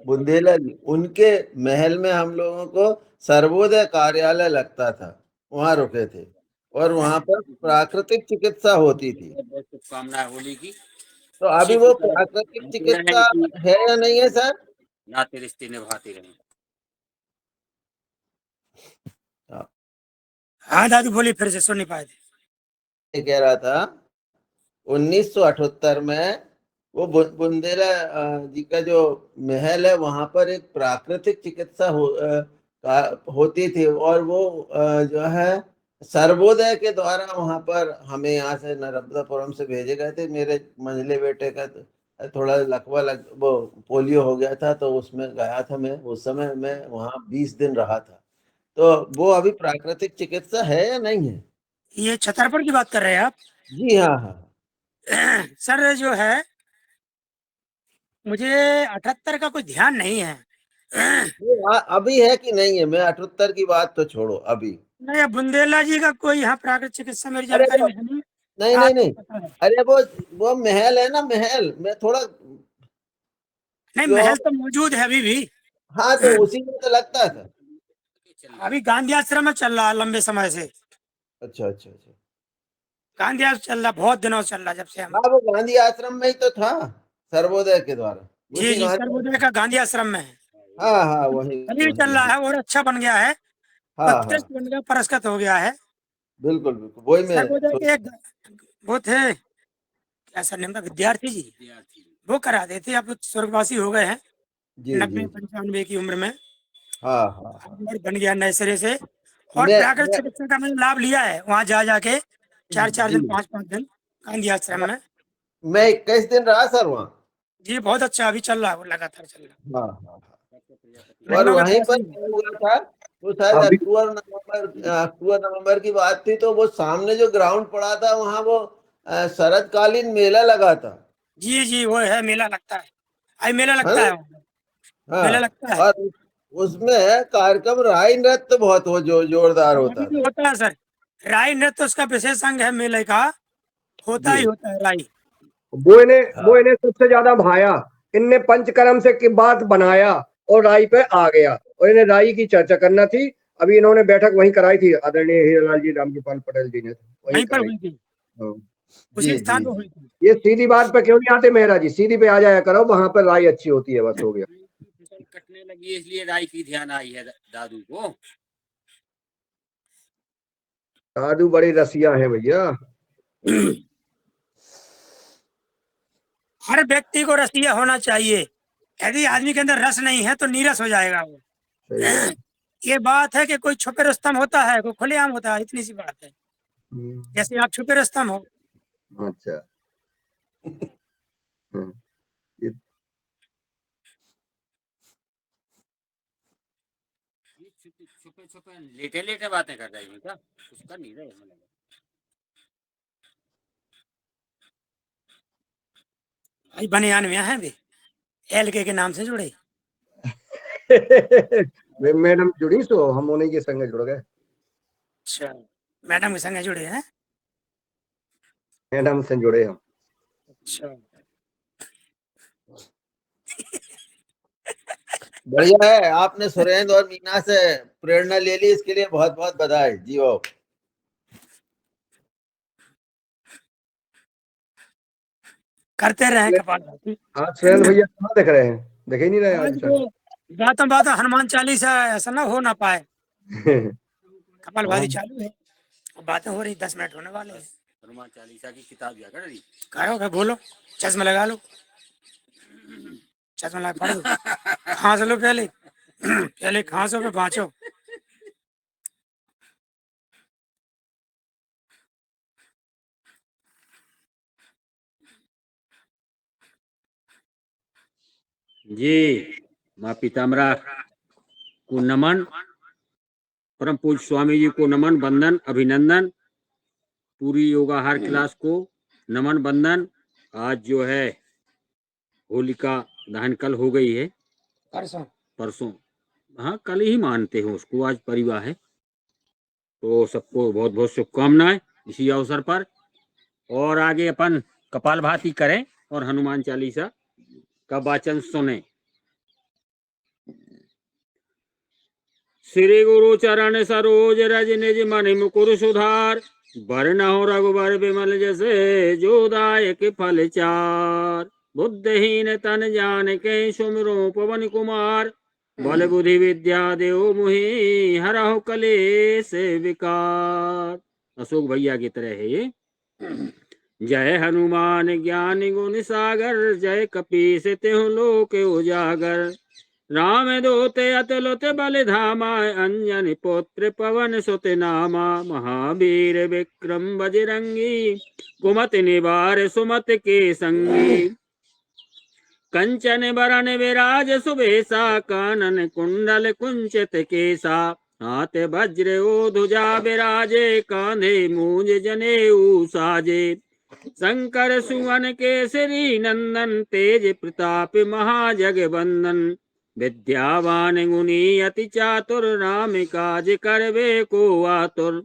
बुंदेलखंड, उनके महल में हम लोगों को सर्वोदय कार्यालय लगता था, वहां रुके थे, और वहां पर प्राकृतिक चिकित्सा होती थी। शुभकामनाएं होली की। तो अभी वो प्राकृतिक चिकित्सा है या नहीं है सर? नाते रिश्ते निभाते रहे। हाँ दादू बोलिए, फिर से सुन नहीं पाए थे। कह रहा था 1978 में वो बुंदेला जी का जो महल है, वहां पर एक प्राकृतिक चिकित्सा होती थी, और वो जो है सर्वोदय के द्वारा वहां पर हमें यहाँ से नर्मदापुरम से भेजे गए थे। मेरे मंझले बेटे का थोड़ा वो पोलियो हो गया था, तो उसमें गया था मैं। उस समय मैं वहाँ 20 दिन रहा था। तो वो अभी प्राकृतिक चिकित्सा है या नहीं है? ये छतरपुर की बात कर रहे हैं आप? जी हाँ हाँ। सर जो है मुझे 78 का कोई ध्यान नहीं है। अभी है कि नहीं है, मैं 78 की बात तो छोड़ो अभी। नहीं, बुंदेला जी का कोई यहाँ प्राकृतिक चिकित्सा मेरी अरे जानकारी में है नहीं। नहीं नहीं आपको नहीं, पता है? अरे वो महल है ना, महल में थोड़ा नहीं, जो, महल तो मौजूद है अभी भी। हाँ तो उसी में तो लगता था। अभी गांधी आश्रम में चल रहा है लंबे समय से। अच्छा अच्छा अच्छा। गांधी आश्रम चल रहा, बहुत दिनों से चल रहा, जब से हम। हाँ वो गांधी आश्रम में ही तो था, सर्वोदय के द्वारा, जी उसी जी, गांधी। सर्वोदय का गांधी आश्रम में है। हाँ हाँ वही अभी भी चल वही रहा वही। है और अच्छा बन गया है। हाँ हाँ उत्कृष्ट बन गया, पुरस्कृत हो गया है। बिल्कुल बिल्कुल, वही मैं सर्वोदय के एक सोच। वो थे, क्या सर नाम था, विद्यार्थी जी, वो करा देते, अब तो स्वर्गवासी हो गए हैं, जी जी 90-95 की उम्र में। हाँ हाँ हाँ। और बन गया नए सिरे से। और प्राकृतिक मैं चिकित्सा का मैंने लाभ लिया है, वहाँ जा जाके 4-4 दिन, जी 5-5 दिन गांधी आश्रम में। मैं 21 दिन रहा सर वहाँ। जी बहुत अच्छा, अभी चल रहा है, वो लगातार चल रहा हाँ हाँ है, हाँ। और लखनऊ के वहीं पास पर ही है। क्या हुआ था, वो शायद अभी अक्टूबर नवंबर की बात थी, तो वो सामने जो ग्राउंड पड़ा था वहाँ वो शरदकालीन मेला लगा था। जी जी, वो है, मेला लगता है। आई मेला है लगता ना? है वहाँ पे, मेला हाँ। लगता है। और उसमें कार्यक्रम राय नृत्य बहुत हो जो जोरदार हाँ, अभी होता भी था। होता है सर। राई नृत्य तो उसका विशेष अंग है मेले का, होता जी ही होता है राई। वो इन्हें सबसे ज्यादा भाया। इनने पंचकर्म से की बात बनाया और राई पे आ गया, और इन्हें राई की चर्चा करना थी। अभी इन्होंने बैठक वहीं कराई थी, आदरणीय हीरालाल जी रामकृपाल पटेल जी ने वहीं वहीं पर कराई। हुई थी, हाँ। उसी जी स्थान जी पर जी। हुई थी। ये सीधी बात पे क्यों नहीं आते मेहरा जी, सीधी पे आ जाया करो, वहां पर राई अच्छी होती है, बस हो गया। फसल कटने लगी इसलिए राई की ध्यान आई है दादू को। साधु बड़े रसिया हैं भैया। हर व्यक्ति को रसीला होना चाहिए। यदि आदमी के अंदर रस नहीं है तो नीरस हो जाएगा वो। सही बात। ये बात है कि कोई छुपे रुस्तम होता है, कोई खुलेआम होता है, इतनी सी बात है। जैसे आप छुपे रुस्तम हो। अच्छा। हाँ, ये छुपे छुपे लेटे लेटे बातें कर रही हूँ क्या, कुछ कर नहीं रहे हमें लगा। भाई बनियान में है भी, LK के नाम से जुड़े। मैडम जुड़ी सो हम उन्हीं के संग जुड़ गए। अच्छा, मैडम के संग जुड़े हैं। मैडम से जुड़े हम। अच्छा, बढ़िया है, आपने सुरेंद्र और मीना से प्रेरणा ले ली, इसके लिए बहुत बहुत बधाई जी। ओ करते रहे कपालभाति। आज सुरेंद्र भैया कहाँ दिख रहे हैं, दिख ही नहीं रहे आज आज वो बातों बातों हनुमान चालीसा ऐसा ना हो ना पाए, सर। कपालभाति चालू है, अब बातें हो रही, 10 मिनट होने वाले हैं। हनुमान चालीसा की किताब क्या कर रही। करो क्या, बोलो, चश्मा लगा लो, चश्मा लगा पढ़ो, खांस लो पहले, पहले खांसो पे बाँचो। जी माँ पीताम्बरा को नमन, परम पूज्य स्वामी जी को नमन, वंदन, अभिनंदन, पूरी योगाहार क्लास को नमन, वंदन। आज जो है होलिका दहन कल हो गई है, परसों परसों, हाँ कल ही मानते हैं उसको, आज परिवार है। तो सबको बहुत बहुत शुभकामनाएं इसी अवसर पर। और आगे अपन कपालभाति करें और हनुमान चालीसा का वाचन सुने। श्री गुरु चरण सरोज रज निज मन मुकुर सुधार, बरनहुँ रघुबर बिमल जसे जो दायक फल चार। बुद्धिहीन तन जानिके सुमिरो पवन कुमार, बल बुद्धि विद्या देव मुहि हरहु कलेस विकार। अशोक भैया की तरह है ये। जय हनुमान ज्ञान गुण सागर, जय कपीस तिहुँ लोक उजागर। राम दूत अतुलित बल धामा, अंजनी पुत्र पवन सुत नामा। महावीर विक्रम बजरंगी, कुमति निवार सुमति के संगी। कंचन बरन विराज सुबेसा, कानन कुंडल कुंचित केसा। हाथ वज्र ओ ध्वजा विराजे, कांधे मूंज जनेऊ साजे। शंकर सुवन केसरी नंदन, तेज प्रताप महाजगवंदन। विद्यावान गुणी अति चातुर, राम काज करबे को आतुर।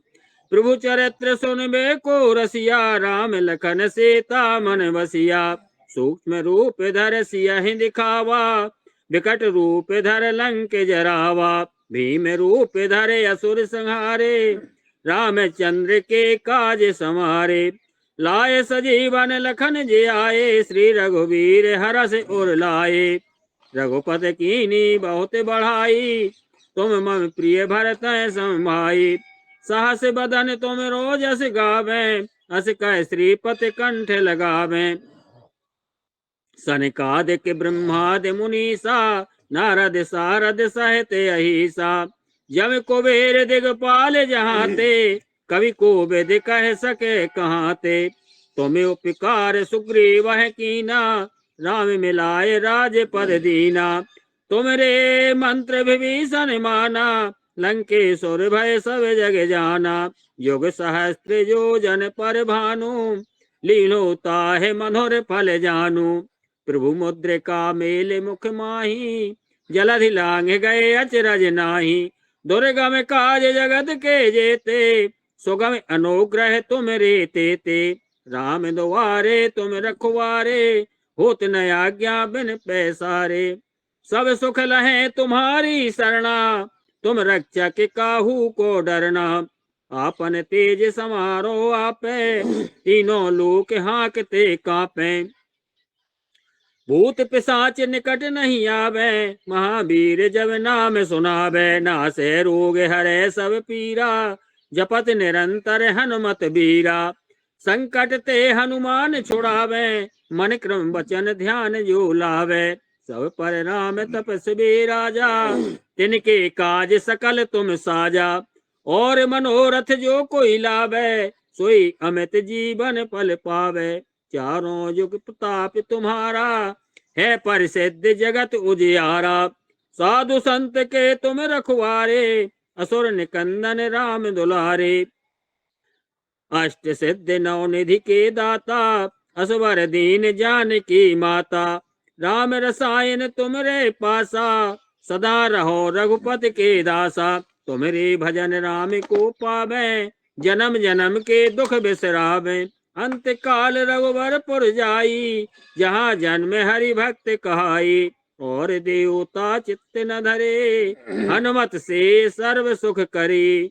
प्रभु चरित्र सुनबे को रसिया, राम लखन सीता मन बसिया। सूक्ष्म रूप धर सियहि दिखावा, विकट रूप धर लंक जरावा। भीम रूप धरे असुर संहारे, रामचंद्र के काज समारे। लाए सजीवन लखन जी आए, श्री रघुवीर हरष उर लाए। रघुपति कीनी बहुत बढ़ाई, तुम मम प्रिय भरत समाई। सहस बदन तुम रोजस गावे, अस कह श्रीपति कंठ लगावे। सनकादिक ब्रह्मादि मुनीसा, नारद सारद सहित अहिसा। जम कुबेर दिगपाल जहाते, कवि कोविद कह सके कहाते। तुम उपकार सुग्रीव कीना, राम मिलाए राजपद दीना। तुम रे मंत्र विभीषण माना, लंकेश्वर भय सब जग जाना। युग सहस्त्र योजन पर भानु, लीनो ताहि मधुर फल जानू। प्रभु मुद्रिका मेल मुख माही, जलधि लांघ गए अचरज नाही। दुर्गम काज जगत के जेते, सुगम अनुग्रह तुम रे तेते। राम द्वारे तुम रखवारे, होत न आज्ञा बिन पैसारे। सब सुख लहे तुम्हारी सरना, तुम रक्षक काहू को डरना। आपन तेज समारो आपे, तीनों लोक हाँकते कांपे। भूत पिशाच निकट नहीं आवे, महावीर जब नाम सुनावे। नासे रोग हरे सब पीरा, जपत निरंतर हनुमत बीरा। संकट ते हनुमान छुड़ावे, मन क्रम वचन ध्यान जो लावे। सब पर राम तपस्वी राजा, तिनके काज सकल तुम साजा। और मनोरथ जो कोई लावे, सोई अमित जीवन फल पावे। चारों युग प्रताप तुम्हारा, है परिसिद्ध जगत उजियारा। साधु संत के तुम रखवारे, असुर निकंदन राम दुलारे। अष्ट सिद्ध नौ निधि के दाता, असवर दीन जानकी माता। राम रसायन तुमरे पासा, सदा रहो रघुपति के दासा। तुमरे भजन राम को पावे, जन्म जन्म के दुख बिसरावे। अंत काल रघुवर जाई, जहाँ जन्म हरि भक्त कहाई। और देवता चित्त न धरे, हनुमत से सर्व सुख करी।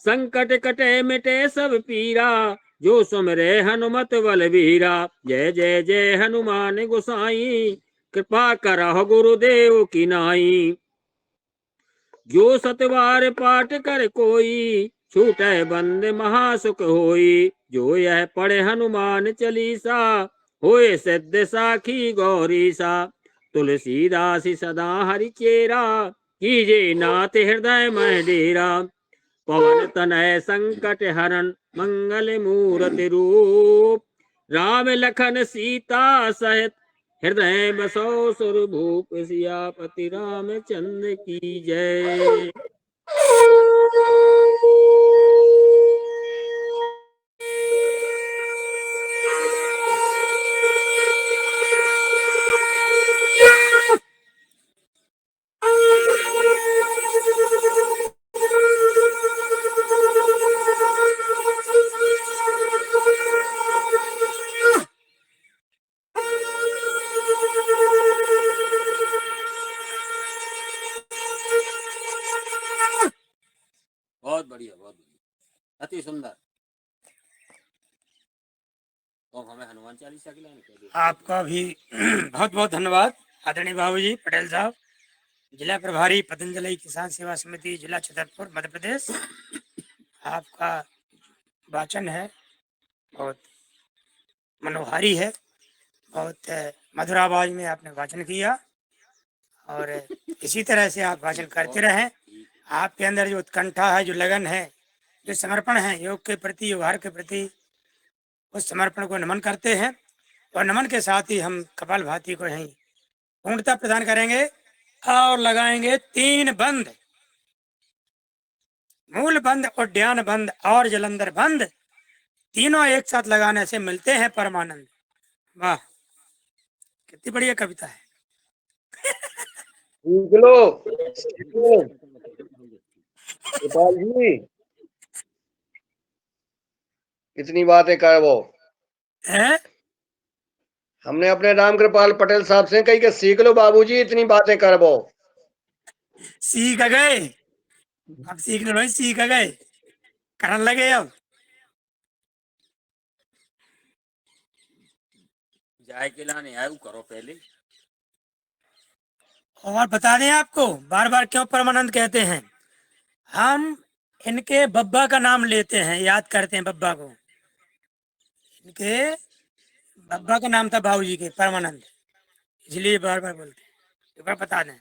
संकट कटे मिटे सब पीरा, जो सुमरे हनुमत बलवीरा। जय जय जय हनुमान गोसाई, कृपा करहु गुरुदेव की नाई। जो सतवार पाठ कर कोई, छूटे बंद महासुख होई। जो यह पढ़े हनुमान चालीसा, होए सिद्ध साखी गौरीसा। तुलसीदास सदा हरि चेरा, कीजे नाथ हृदय मह डेरा। पवन तनय संकट हरन, मंगल मूर्ति रूप। राम लखन सीता सहित, हृदय बसो सुरभूप। सियापति रामचंद्र की जय। बहुत बढ़िया, बहुत बढ़िया, अति सुंदर। तो हमें हनुमान चालीसा की लाइन कह दी। आपका भी बहुत बहुत धन्यवाद आदरणीय बाबूजी पटेल साहब, जिला प्रभारी पतंजलि किसान सेवा समिति जिला छतरपुर मध्य प्रदेश। आपका वाचन है बहुत मनोहारी है, बहुत मधुर आवाज में आपने वाचन किया, और इसी तरह से आप वाचन करते रहें। आपके अंदर जो उत्कंठा है, जो लगन है, जो समर्पण है योग के प्रति, व्यवहार के प्रति, उस समर्पण को नमन करते हैं। और नमन के साथ ही हम कपालभाति को यहीं पूर्णता प्रदान करेंगे और लगाएंगे 3 बंद। मूल बंद, उद्यान बंद और जलंधर बंद, तीनों एक साथ लगाने से मिलते हैं परमानंद। वाह, कितनी बढ़िया कविता है। सीख लो, सीख लो गोपाल जी, कितनी बातें कर वो। है? हमने अपने रामकृपाल पटेल साहब से कही कि सीख लो बाबूजी, इतनी बातें कर वो। सीख गए, अब सीखने नहीं, सीख गए, करने लगे अब। जाए के लाने आए, वो करो पहले। और बता दें आपको बार बार क्यों परमानंद कहते हैं। हम इनके बब्बा का नाम लेते हैं, याद करते हैं बब्बा को। इनके बब्बा का नाम था बाबूजी के परमानंद, इसलिए बार बार बोलते हैं। एक बार बता दें।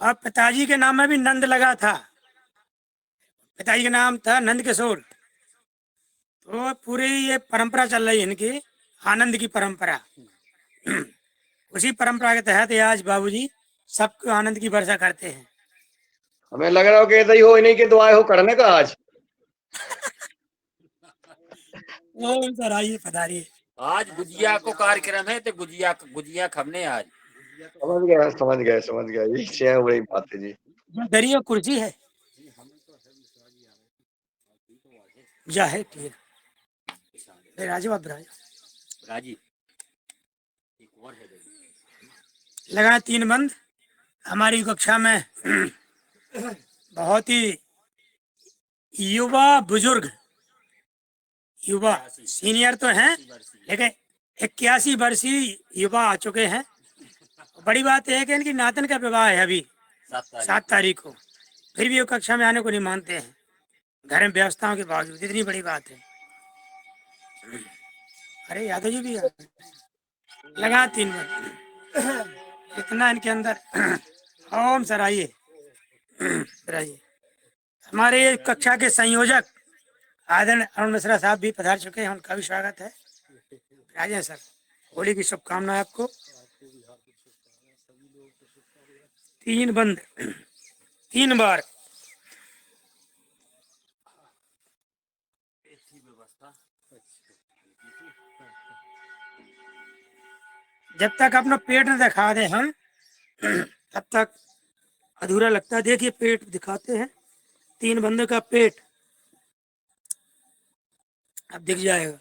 और पिताजी के नाम में भी नंद लगा था, पिताजी का नाम था नंद किशोर। तो पूरी ये परंपरा चल रही है इनकी, आनंद की परंपरा। उसी परंपरा के तहत ये आज बाबूजी सबको आनंद की वर्षा करते हैं। हमें लग रहा हो कि ऐसा ही हो, इन्हीं की दुआएं हो करने का आज। ओम सर आइए, पधारिए। आज गुजिया को कार्यक्रम है, तो गुजिया गुजिया खमने आज। समझ गया, समझ गया, समझ गया, ये छह बड़ी बात है जी। दरिया कुर्सी है, जा है ठीक है। राजू आप राजी एक और है। लगा 3 बंद। हमारी कक्षा में बहुत ही युवा बुजुर्ग, युवा सीनियर तो हैं, लेकिन 81 वर्षीय युवा आ चुके हैं। बड़ी बात यह है कि इनकी नातन का विवाह है अभी 7 तारीख को, फिर भी वो कक्षा में आने को नहीं मानते हैं, घर में व्यवस्थाओं के बावजूद। इतनी बड़ी बात है। अरे यादव जी भी लगा 3 बंद। इतना इनके अंदर। ओम सर आइए, सर आइए। हमारे कक्षा के संयोजक आदरणीय अरुण मिश्रा साहब भी पधार चुके हैं, उनका भी स्वागत है। राजें सर, होली की शुभकामनाएं आपको। 3 बंद, 3 बार। जब तक अपना पेट न दिखा दे हम, तब तक अधूरा लगता है। देखिए पेट दिखाते हैं, 3 बंदों का पेट अब दिख जाएगा।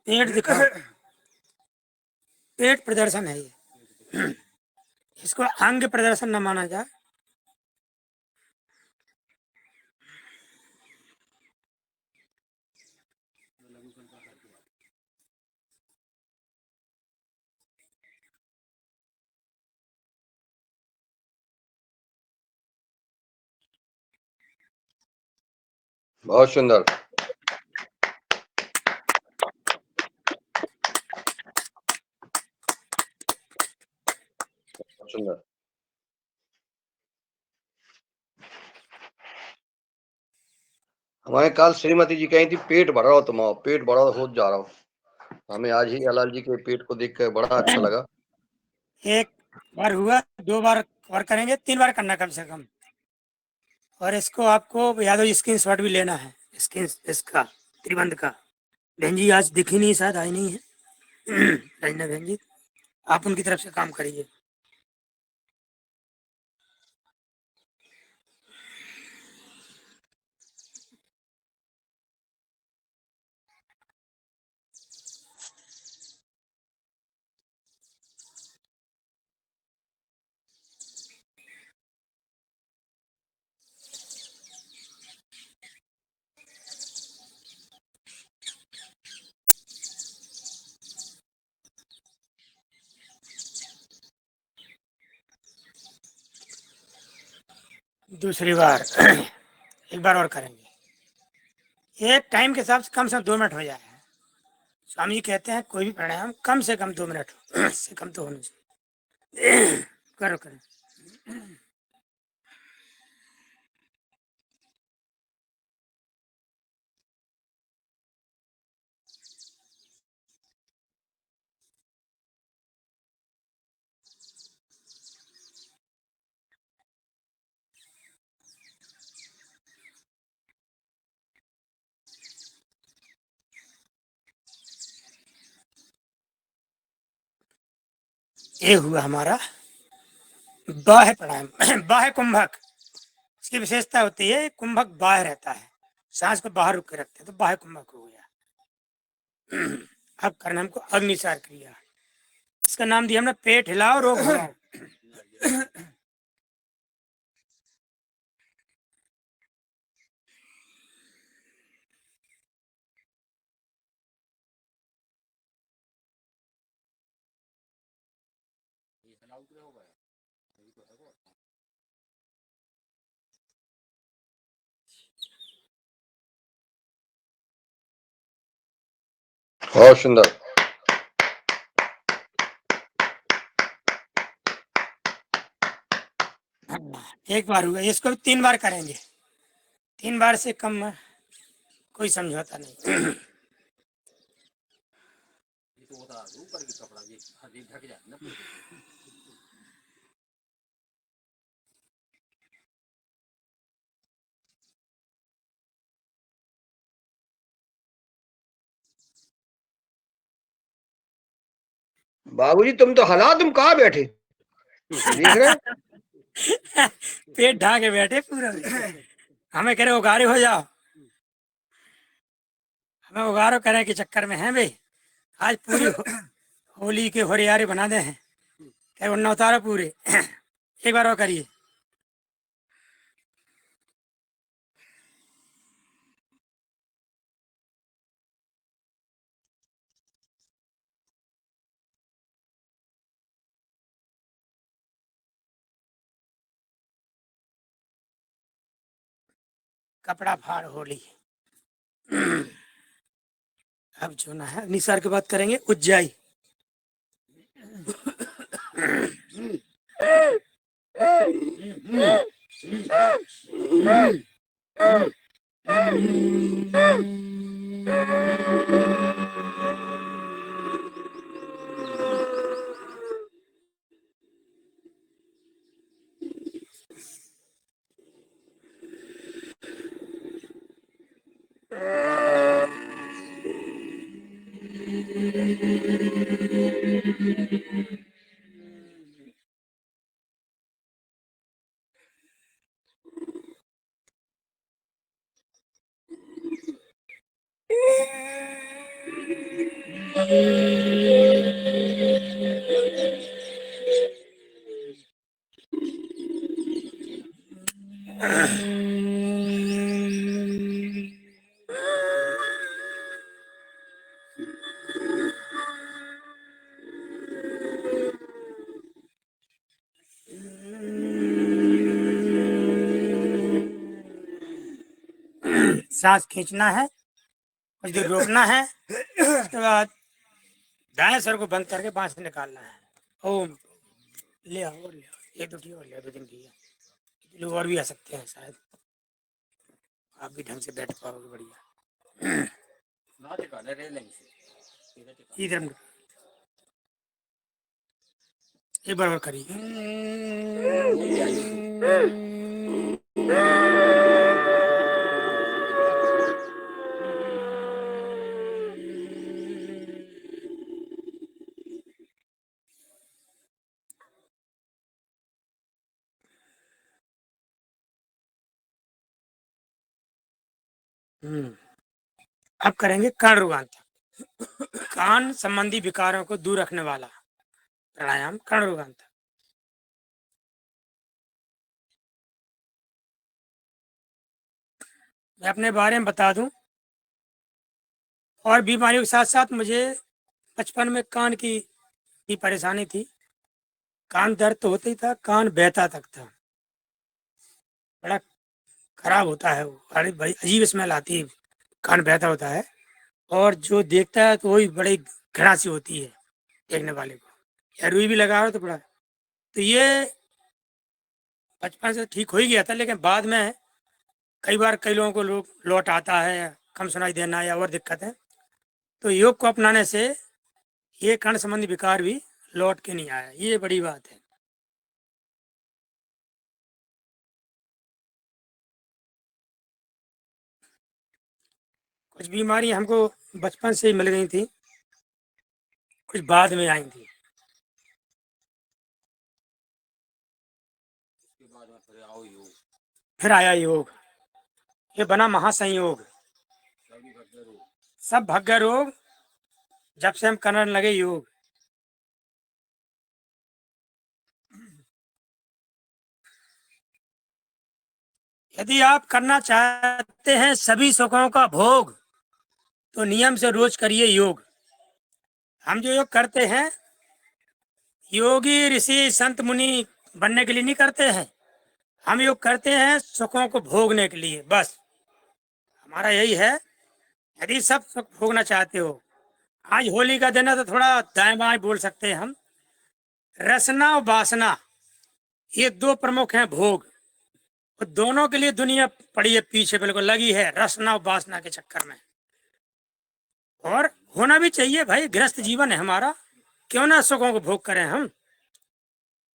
पेट दिखा, पेट प्रदर्शन है ये, इसको अंग प्रदर्शन न माना जाए। बहुत सुंदर। सुंदर। हमारे कल श्रीमती जी कही थी पेट भर रहा हो तुम्हारा, पेट भरा हो जा रहा हो। हमें आज ही अलाल जी के पेट को देख कर बड़ा अच्छा लगा। एक बार हुआ, 2 बार और करेंगे, 3 बार करना कम से कम। और इसको आपको यादव स्क्रीन शॉट भी लेना है, स्क्रीन इसका त्रिबंध का। बहन जी आज दिखी नहीं, शायद आई नहीं है। रजना बहन जी, आप उनकी तरफ से काम करिए। दूसरी बार एक बार और करेंगे। ये टाइम के हिसाब से कम से कम 2 मिनट हो जाए। स्वामी जी कहते हैं कोई भी प्राणायाम कम से कम 2 मिनट हो, इससे कम तो होना चाहिए। करो करो। ये हुआ हमारा बाह्य प्राणायाम। बाह्य कुंभक, इसकी विशेषता होती है कुंभक बाह्य रहता है, सांस को बाहर रुक के रखते हैं, तो बाह्य कुंभक हो गया। अब करना हमको अग्निसार क्रिया, इसका नाम दिया हमने पेट हिलाओ रोग भगाओ। बहुत सुंदर। एक बार हुआ, इसको भी 3 बार करेंगे, 3 बार से कम में कोई समझौता नहीं। बाबूजी तुम तो हला, तुम कहाँ बैठे देख रहे हो? पेट ढाके बैठे पूरा। हमें कह रहे उगारे हो जाओ, हमें उगारो करने के चक्कर में हैं भाई। आज पूरी होली के होरियारे बना दे हैं, कह वरना उतारो पूरे। एक बार और करिए। कपड़ा फाड़ होली। अब जो ना है निसार के बात करेंगे उज्जाई। सांस खींचना है, कुछ देर रोकना है, उसके बाद दाएं सर को बंद करके बांस निकालना है। ओम ले आओ और ले आओ, 1 2 टी और ले आओ, 2 3 की लोग और भी आ सकते हैं शायद, आप भी ढंग से बैठ पाओगे बढ़िया। इधर एक बार और करिए। अब करेंगे कर्ण रुगांतक, कान संबंधी विकारों को दूर रखने वाला प्राणायाम कर्ण रुगांतक। मैं अपने बारे में बता दूं, और बीमारियों के साथ साथ मुझे बचपन में कान की भी परेशानी थी। कान दर्द तो होता ही था, कान बहता तक था, बड़ा खराब होता है वो, अरे बड़ी अजीब स्मेल आती है, कान बहता होता है, और जो देखता है तो वही बड़ी घृणा सी होती है देखने वाले को, या रुई भी लगा रहा तो बड़ा। तो ये बचपन से ठीक हो ही गया था, लेकिन बाद में कई बार कई लोगों को लौट आता है, कम सुनाई देना या और दिक्कत है, तो योग को अपनाने से ये कर्ण संबंधी विकार भी लौट के नहीं आया, ये बड़ी बात है। कुछ बीमारी हमको बचपन से ही मिल गई थी, कुछ बाद में आई थी। फिर आया योग, ये बना महासंयोग। सब भग्य रोग जब से हम करने लगे योग। यदि आप करना चाहते हैं सभी सुखों का भोग, तो नियम से रोज करिए योग। हम जो योग करते हैं, योगी ऋषि संत मुनि बनने के लिए नहीं करते हैं। हम योग करते हैं सुखों को भोगने के लिए, बस हमारा यही है। यदि सब सुख भोगना चाहते हो, आज होली का दिन है तो थोड़ा दाएं बाएं बोल सकते हैं हम। रसना और वासना ये दो प्रमुख हैं भोग, और दोनों के लिए दुनिया पड़ी है पीछे, बिल्कुल लगी है रसना और वासना के चक्कर में। और होना भी चाहिए भाई, गृहस्थ जीवन है हमारा, क्यों ना सुखों को भोग करें हम।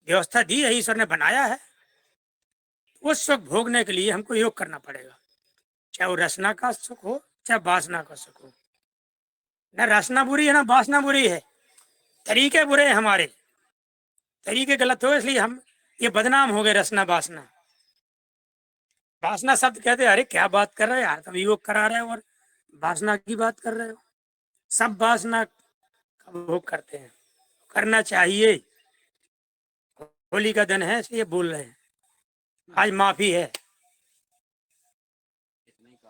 व्यवस्था दी है, ईश्वर ने बनाया है, उस सुख भोगने के लिए हमको योग करना पड़ेगा, चाहे वो रसना का सुख हो चाहे वासना का सुख हो। न रसना बुरी है ना वासना बुरी है, तरीके बुरे हैं हमारे, तरीके गलत हो इसलिए हम ये बदनाम हो गए। रसना वासना, वासना शब्द कहते हैं, अरे क्या बात कर रहे हो यार, तुम योग करा रहे हो और वासना की बात कर रहे हो। सब वासना का भोग करते हैं, करना चाहिए। होली का दिन है इसलिए बोल रहे हैं, आज माफी है।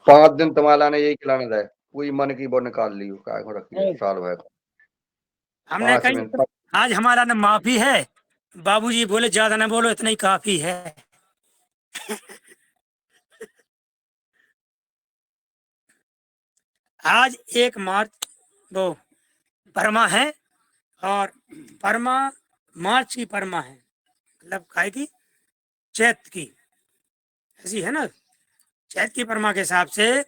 5 दिन तुम्हारा ने यही खिलाना था, कोई मन की वो निकाल ली काय को रखी है साल भर। हमने 5 दिन कही आज हमारा न माफी है। बाबूजी बोले ज्यादा न बोलो, इतना ही काफी है। आज 1 मार्च वो परमा है, और परमा मार्च की परमा है, मतलब काय की चैत की, ऐसी है ना। चैत की परमा के हिसाब से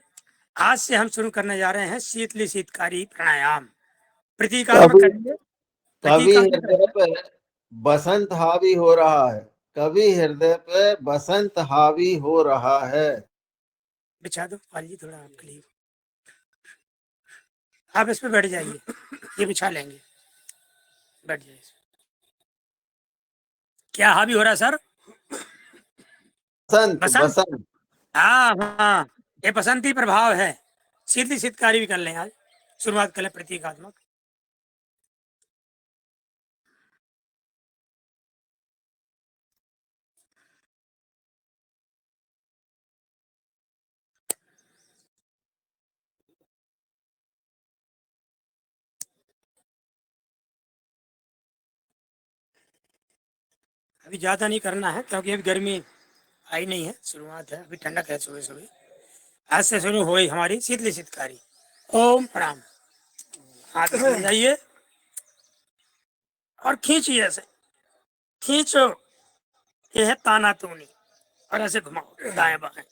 आज से हम शुरू करने जा रहे हैं शीतली शीतकारी प्राणायाम। प्रतीकात्मक करेंगे, कभी प्रतीकात्मक हृदय रहेगा। पे बसंत हावी हो रहा है, कभी हृदय पे बसंत हावी हो रहा है। बिछा दो पाली थोड़ा आपके लिए, आप इस पे बैठ जाइए, ये बिछा लेंगे, बैठ जाइए। क्या हावी हो रहा है सर? बसंत बसंत, बसंत। हाँ हाँ, ये बसंती प्रभाव है। शीतली शीतकारी भी कर लें आज, शुरुआत कर लें प्रतीकात्मक। अभी ज्यादा नहीं करना है क्योंकि अभी गर्मी आई नहीं है, शुरुआत है, अभी ठंडक है सुबह सुबह। आज से शुरू हुई हमारी शीतली शीतकारी। ओम प्रणाम। हाथ में जाइए और खींचिए, ऐसे खींचो, ये है ताना तूनी, और ऐसे घुमाओ दाएं बाएं,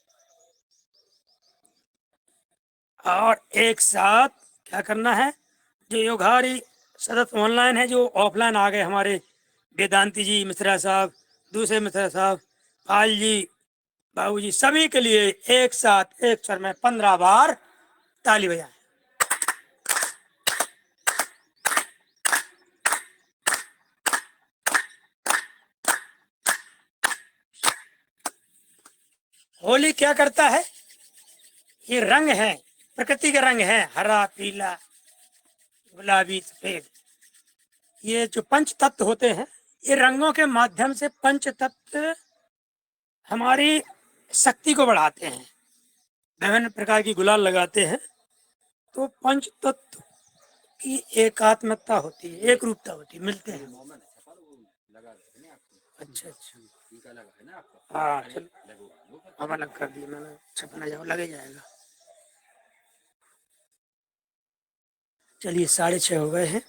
और एक साथ क्या करना है। जो योगारी सतत ऑनलाइन है, जो ऑफलाइन आ गए हमारे वेदांती जी मिश्रा साहब, दूसरे मिश्रा साहब, पाल जी, बाबू जी, सभी के लिए एक साथ एक स्वर में 15 बार ताली बजाएं। होली क्या करता है, ये रंग है, प्रकृति के रंग है, हरा पीला गुलाबी सफेद, ये जो पंच तत्व होते हैं, ये रंगों के माध्यम से पंच तत्व हमारी शक्ति को बढ़ाते हैं। विभिन्न प्रकार की गुलाल लगाते हैं तो पंच तत्व की एकात्मकता होती है, एक रूपता होती है, मिलते हैं। अच्छा अच्छा, हाँ चलो, अब अलग कर दिया मैंने, छपना जाओ लगे जाएगा। चलिए 6:30 हो गए हैं,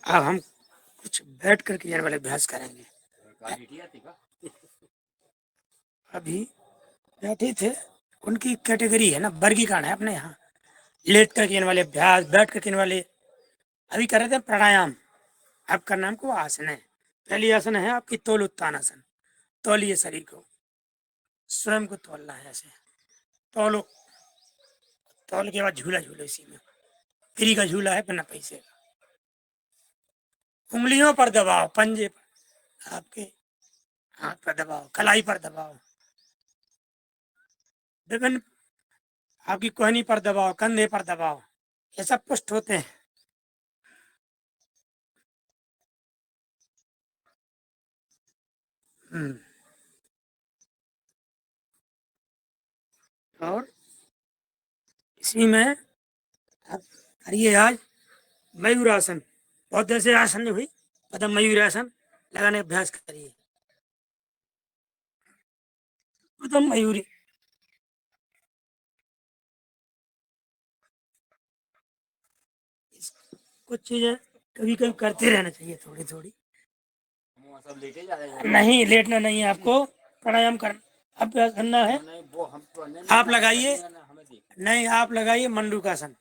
अब हम कुछ बैठ कर क्रिया वाले अभ्यास करेंगे। अभी बैठे थे, उनकी कैटेगरी है ना, वर्गीकरण है अपने यहाँ, लेट कर किए वाले अभ्यास, बैठ कर किए वाले। अभी कर रहे थे प्राणायाम, अब करना हमको आसन है। पहली आसन है आपकी तोल उत्तान आसन, तौलिए शरीर को, स्वयं को तोलना है ऐसे, तौलो, तौल के बाद झूला झूलो इसी में, फ्री का झूला है बिना पैसे का। उंगलियों पर दबाओ, पंजे पर, आपके हाथ पर दबाओ, कलाई पर दबाओ, विभिन्न आपकी कोहनी पर दबाव, कंधे पर दबाव, ये सब पुष्ट होते हैं। और इसी में आप करिए आज मयूरासन, बहुत देर से आसन नहीं हुई, पदम मयूरासन लगाने का अभ्यास करिए। पदम मयूरी, कुछ चीजें कभी कभी करते रहना चाहिए, थोड़ी थोड़ी। सब लेटे जा रहे हैं। नहीं, लेटना नहीं है आपको, प्राणायाम करना, अभ्यास करना है। नहीं वो हम तो आप लगाइए, नहीं आप लगाइए मंडूकासन,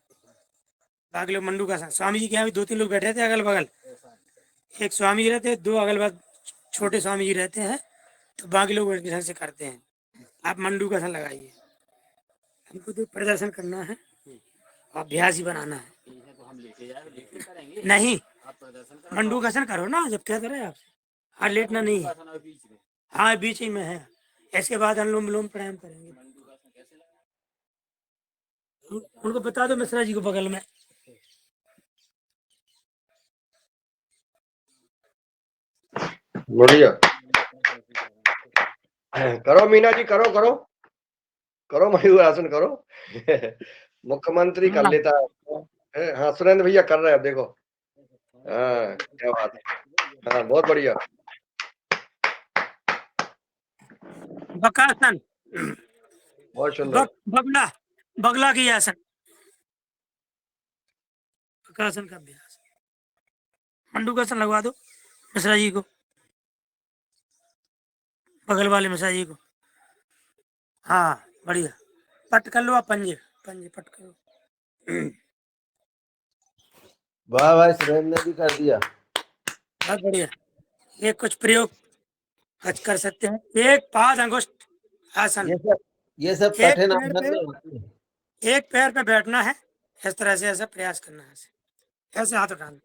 बाकी लोग मंडूकासन। स्वामी जी के यहाँ भी 2-3 लोग बैठे थे अगल बगल, एक स्वामी जी रहते, 2 अगल बगल छोटे स्वामी जी रहते हैं, तो बाकी लोग ढंग से करते हैं। आप मंडूकासन लगाइए, हमको तो प्रदर्शन करना है, अभ्यास ही बनाना है। तो हम लेटे जाए, लेटे करेंगे। नहीं, आप प्रदर्शन मंडूकासन करो ना, जब क्या करें आप। हाँ, लेटना नहीं है। बीच में हाँ, बीच ही में है। इसके बाद अनुलोम विलोम प्राणायाम करेंगे। उनको बता दो मिश्रा जी को बगल में। बढ़िया, करो मीना जी, करो करो करो, मयूर आसन करो। मुख्यमंत्री कर लेता है। हाँ, सुरेंद्र भैया कर रहे हैं, अब देखो। हाँ, क्या बात है। हाँ, बहुत बढ़िया। बकासन, बहुत सुंदर। बगला, बगला की आसन, बकासन का अभ्यास। मंडूकासन लगवा दो मिश्रा जी को, बगल वाले मिश्रा जी को। हाँ, बढ़िया। पट कर लो आप, पंजे पंजे पट करो। वाह भाई, सुरेंद्र ने भी कर दिया। बहुत बढ़िया। ये कुछ प्रयोग आज कर सकते हैं। एक 5 अंगुष्ठ आसन, ये सब एक कठिन पैर आसन पे, में होते हैं। एक पैर पे बैठना है, इस तरह से ऐसा प्रयास करना है, ऐसे हाथ उठाना।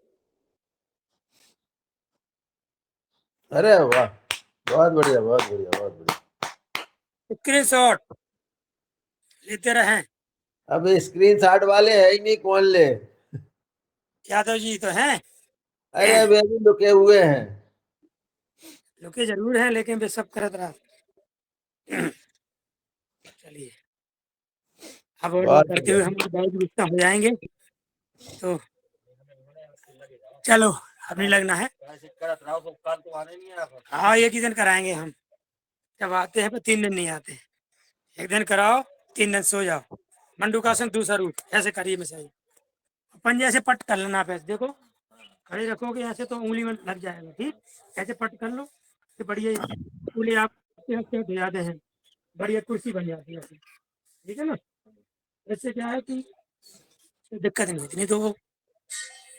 अरे वाह, बहुत बढ़िया, बहुत बढ़िया, बहुत बढ़िया। स्क्रीनशॉट लेते रहें। अब स्क्रीन शॉट वाले है ही नहीं, कौन ले। यादव जी तो हैं, अरे वे भी लुके हुए हैं। लुके जरूर हैं, लेकिन वे सब करत रहा। चलिए, अब और बहुत करते हुए हम बहुत गुस्सा हो जाएंगे, तो चलो अपनी लगना है। हाँ, एक ही दिन कराएंगे हम, जब आते हैं तो 3 दिन नहीं आते। एक दिन कराओ, 3 दिन सो जाओ। मंडूकासन दूसरा रूट, ऐसे करिए मिसाइल, पंजे ऐसे पट कर लेना आप, ऐसे देखो, खड़े रखोगे ऐसे तो उंगली में लग जाएगा, ठीक। ऐसे पट कर लो, तो बढ़िया उंगली आप हफ्ते हो जाते हैं, बढ़िया कुर्सी बन जाती है ऐसे, ठीक है ना। इससे क्या है कि दिक्कत नहीं होती, नहीं तो वो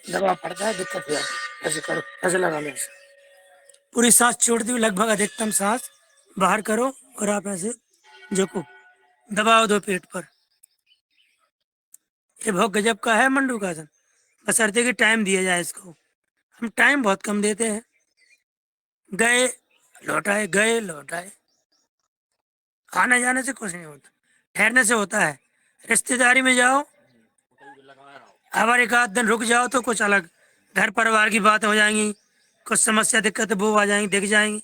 दबाव पड़ता है, दिक्कत हो जाती है। ऐसे करो, ऐसे लगा लो, ऐसे पूरी सांस छोड़ दी, लगभग अधिकतम सांस बाहर करो, और आप ऐसे झुको, दबाव दो पेट पर। ये बहुत गजब का है मंडूकासन, बशर्ते कि टाइम दिया जाए इसको। हम टाइम बहुत कम देते हैं, गए लौटाए, गए लौटाए। आने जाने से कुछ नहीं होता, ठहरने से होता है। रिश्तेदारी में जाओ, अगर एक आध दिन रुक जाओ तो कुछ अलग घर परिवार की बात हो जाएंगी, कुछ समस्या दिक्कत वो आ जाएंगी, दिख जाएंगी।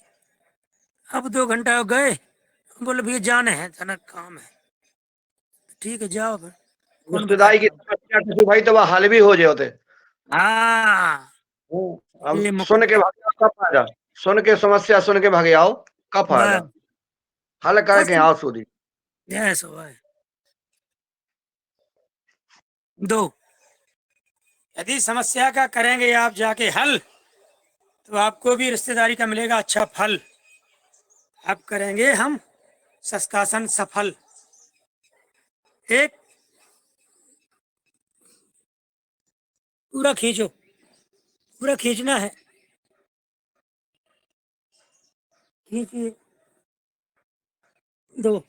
अब 2 घंटा गए, बोले भैया जाने हैं, जाना काम है, ठीक है जाओ फिर, कौन रिश्तेदारी की बताएगा। समस्या थी भाई, तो वह हल भी हो जाते। हाँ, हम ये सुन के भाग जाओ, कब फायदा। सुन के समस्या सुन के भाग आओ, कब फायदा। बस हल करके आओ सूदी। यस हुआ है। 2, यदि समस्या का करेंगे आप जाके हल, तो आपको भी रिश्तेदारी का मिलेगा अच्छा फल। अब करेंगे हम शस्कासन सफल। एक, पूरा खींचो, पूरा खींचना है, खींचिए। 2,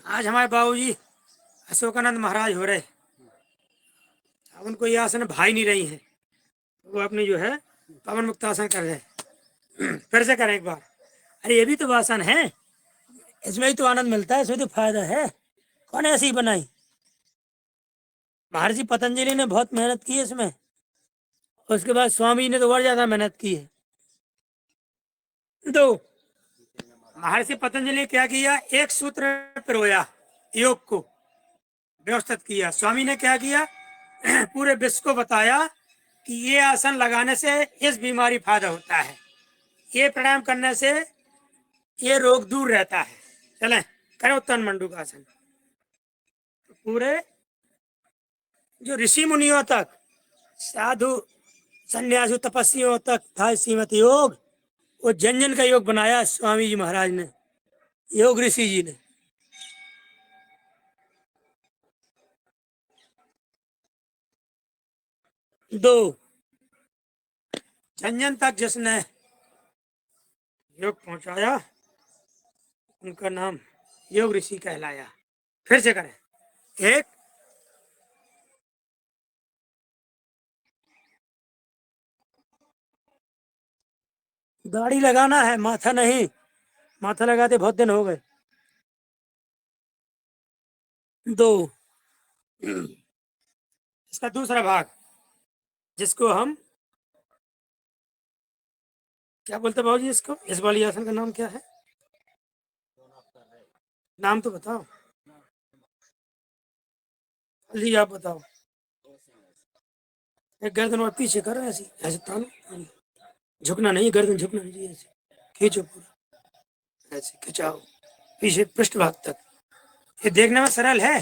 आज हमारे बाबूजी अशोकानंद महाराज हो रहे, अब उनको ये आसन भाई नहीं रही हैं, वो अपने जो है पवन मुक्तासन कर रहे हैं। फिर से करें एक बार। अरे ये भी तो आसन है, इसमें ही तो आनंद मिलता है, इसमें तो फायदा है। कौन ऐसी बनाई? महर्षि पतंजलि ने बहुत मेहनत की है इसमें, उसके बाद स्वामी ने तो और ज्यादा मेहनत की है। तो महर्षि पतंजलि ने क्या किया, एक सूत्र में पिरोया योग को, व्यवस्थित किया। स्वामी ने क्या किया, पूरे विश्व को बताया कि ये आसन लगाने से इस बीमारी फायदा होता है, ये प्राणायाम करने से ये रोग दूर रहता है। चलें करें उत्तन मंडूकासन। पूरे जो ऋषि मुनियों तक, साधु सन्यासु तपस्वियों तक था सीमित योग, वो जन जन का योग बनाया स्वामी जी महाराज ने, योग ऋषि जी ने। दो, जन जन तक जिसने योग पहुंचाया उनका नाम योग ऋषि कहलाया। फिर से करें। एक, दाढ़ी लगाना है, माथा नहीं, माथा लगाते बहुत दिन हो गए। दो, इसका दूसरा भाग जिसको हम क्या बोलते बाबू जी, इसको, इस वाली आसन का नाम क्या है? नाम तो बताओ जी, आप बताओ। एक गर्दन और पीछे करो, ऐसे ऐसे तानो, झुकना नहीं, गर्दन झुकना नहीं, ऐसे खींचो पूरा, ऐसे खिंचाओ पीछे पृष्ठभाग तक। ये देखने में सरल है,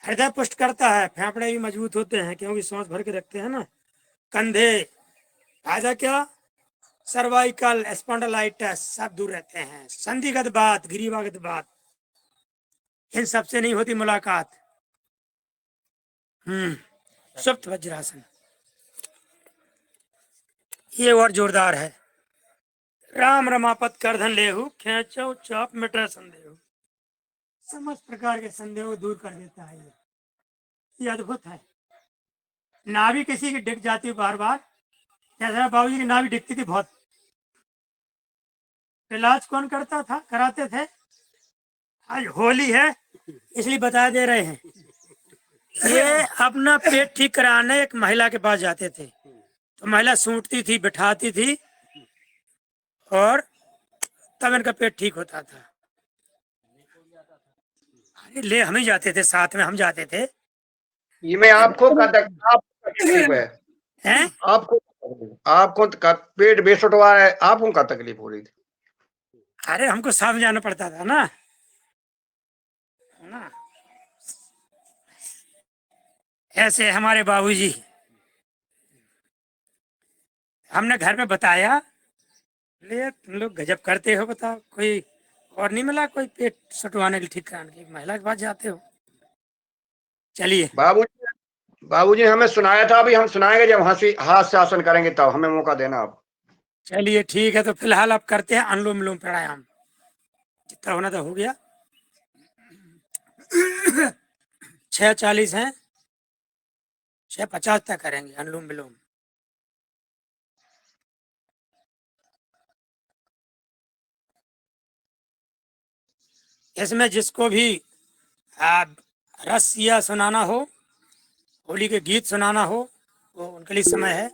हृदय पुष्ट करता है, फेफड़े भी मजबूत होते हैं क्योंकि सांस भर के रखते हैं ना। कंधे, फायदा क्या, सर्वाइकल स्पॉन्डिलाइटिस सब दूर रहते हैं। संधिगत बात, ग्रीवागत बात, इन सबसे नहीं होती मुलाकात। सुप्त वज्रासन, ये और जोरदार है। राम रमापत करधन लेहु, खेचो चाप मिटे संदेह, समस्त प्रकार के संदेह को दूर कर देता है। ये अद्भुत है। नाभि किसी की डिग जाती है बार बार, जैसे बाबू जी की नाभि डिगती थी बहुत, इलाज कौन करता था, कराते थे? आज होली है इसलिए बता दे रहे हैं। ये अपना पेट ठीक कराने एक महिला के पास जाते थे, तो महिला सूंटती थी, बिठाती थी और तब इनका पेट ठीक होता था। अरे ले हम ही जाते थे, साथ में हम जाते थे। ये में आपको का तकलीफ है? हैं? आपको का पेट बेसुटवा है, आपको का तकलीफ हो रही थी? अरे हमको साथ जाना पड़ता था ना, ना। ऐसे हमारे बाबूजी, हमने घर में बताया, ले तुम लोग गजब करते हो, बताओ कोई और नहीं मिला कोई पेट सटवाने के लिए, ठीक कराने के लिए, महिला के पास जाते हो। चलिए बाबूजी हमें सुनाया था, अभी हम सुनाएंगे जब हाथ से आसन करेंगे, तब हमें मौका देना आप। चलिए ठीक है, तो फिलहाल अब करते हैं अनुलोम विलोम प्राणायाम, जितना होना तो हो गया। 6:40 है, 6:50 तक करेंगे अनुलोम विलोम। इसमें जिसको भी रस या सुनाना हो, होली के गीत सुनाना हो, वो उनके लिए समय है,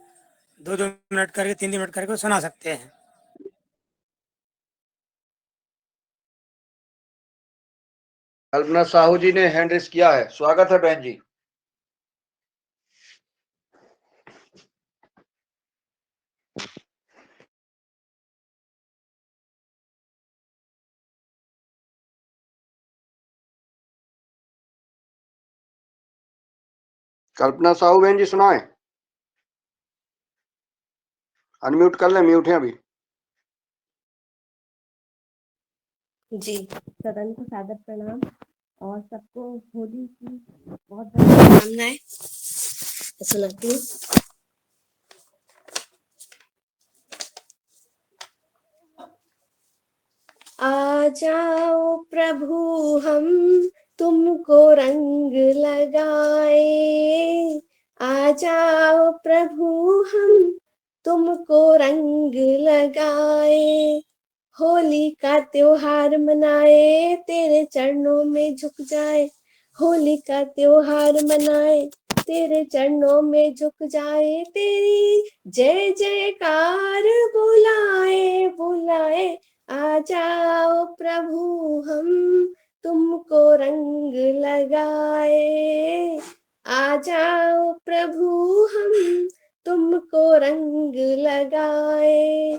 2-2 मिनट करके, 3-3 मिनट करके सुना सकते हैं। कल्पना साहू जी ने हैंड रेस किया है, स्वागत है बहन जी। कल्पना साहू बहन जी सुनाए, अनम्यूट कर ले, म्यूट है अभी। जी, सदन को सादर प्रणाम और सबको होली की बहुत बहुत शुभकामनाएं सुनाती हूँ। आ जाओ प्रभु हम तुमको रंग लगाए, आ जाओ प्रभु हम तुमको रंग लगाए, होली का त्योहार मनाए, तेरे चरणों में झुक जाए। होली का त्योहार मनाए, तेरे चरणों में झुक जाए। तेरी जय जयकार बुलाए बुलाए, आ जाओ प्रभु हम तुमको रंग लगाए। आ जाओ प्रभु हम तुमको रंग लगाए।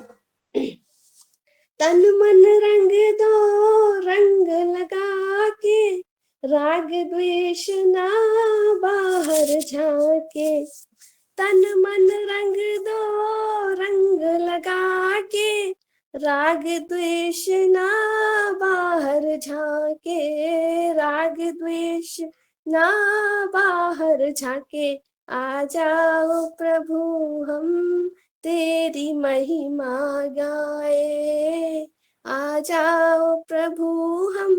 तन मन रंग दो, रंग लगा के, राग द्वेष ना बाहर झाके। तन मन रंग दो, रंग लगा के, राग द्वेष ना बाहर झाके। राग द्वेष ना बाहर झाके, आ जाओ प्रभु हम तेरी महिमा गाए। आ जाओ प्रभु हम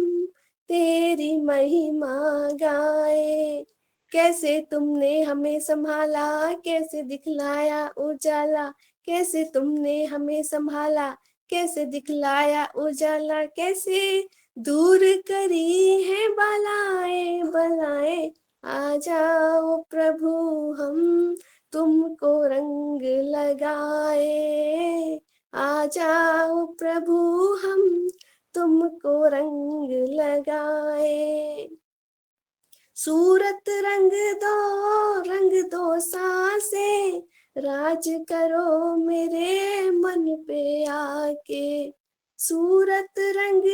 तेरी महिमा गाए। कैसे तुमने हमें संभाला, कैसे दिखलाया उजाला। कैसे तुमने हमें संभाला, कैसे दिखलाया उजाला। कैसे दूर करी है बलाए बलाए, आ जाओ प्रभु हम तुमको रंग लगाए। आ जाओ प्रभु हम तुमको रंग लगाए। सूरत रंग दो सांसे, राज करो मेरे मन पे आके। सूरत रंग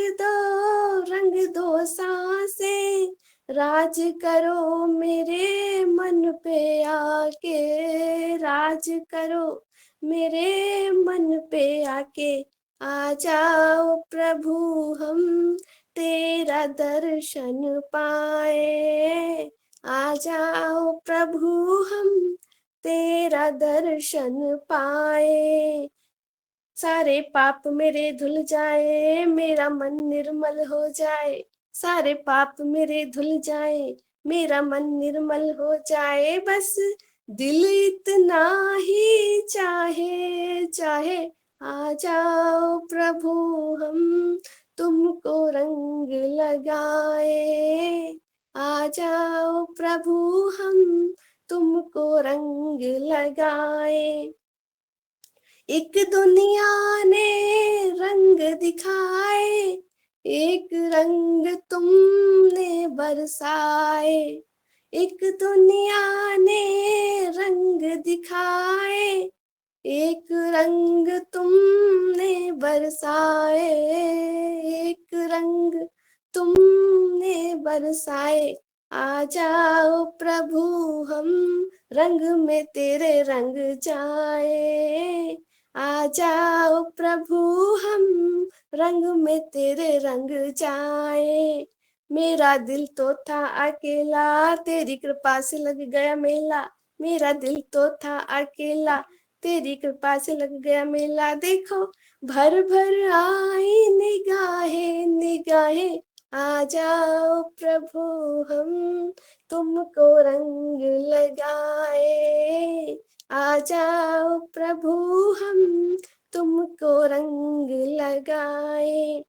दो सांसे, राज करो मेरे मन पे आके। राज करो मेरे मन पे आके, आ जाओ प्रभु हम तेरा दर्शन पाए। आ जाओ प्रभु हम तेरा दर्शन पाए। सारे पाप मेरे धुल जाए, मेरा मन निर्मल हो जाए। सारे पाप मेरे धुल जाए, मेरा मन निर्मल हो जाए। बस दिल इतना ही चाहे चाहे, आ जाओ प्रभु हम तुमको रंग लगाए। आ जाओ प्रभु हम तुमको रंग लगाए। एक दुनिया ने रंग दिखाए, एक रंग तुमने बरसाए। एक दुनिया ने रंग दिखाए, एक रंग तुमने बरसाए। एक रंग तुमने बरसाए, आ जाओ प्रभु हम रंग में तेरे रंग जाए। आ जाओ प्रभु हम रंग में तेरे रंग जाए। मेरा दिल तो था अकेला, तेरी कृपा से लग गया मेला। मेरा दिल तो था अकेला, तेरी कृपा से लग गया मेला। देखो भर भर आई निगाहे निगाहे, आ जाओ प्रभु हम तुमको रंग लगाए। आ जाओ प्रभु हम तुमको रंग लगाए।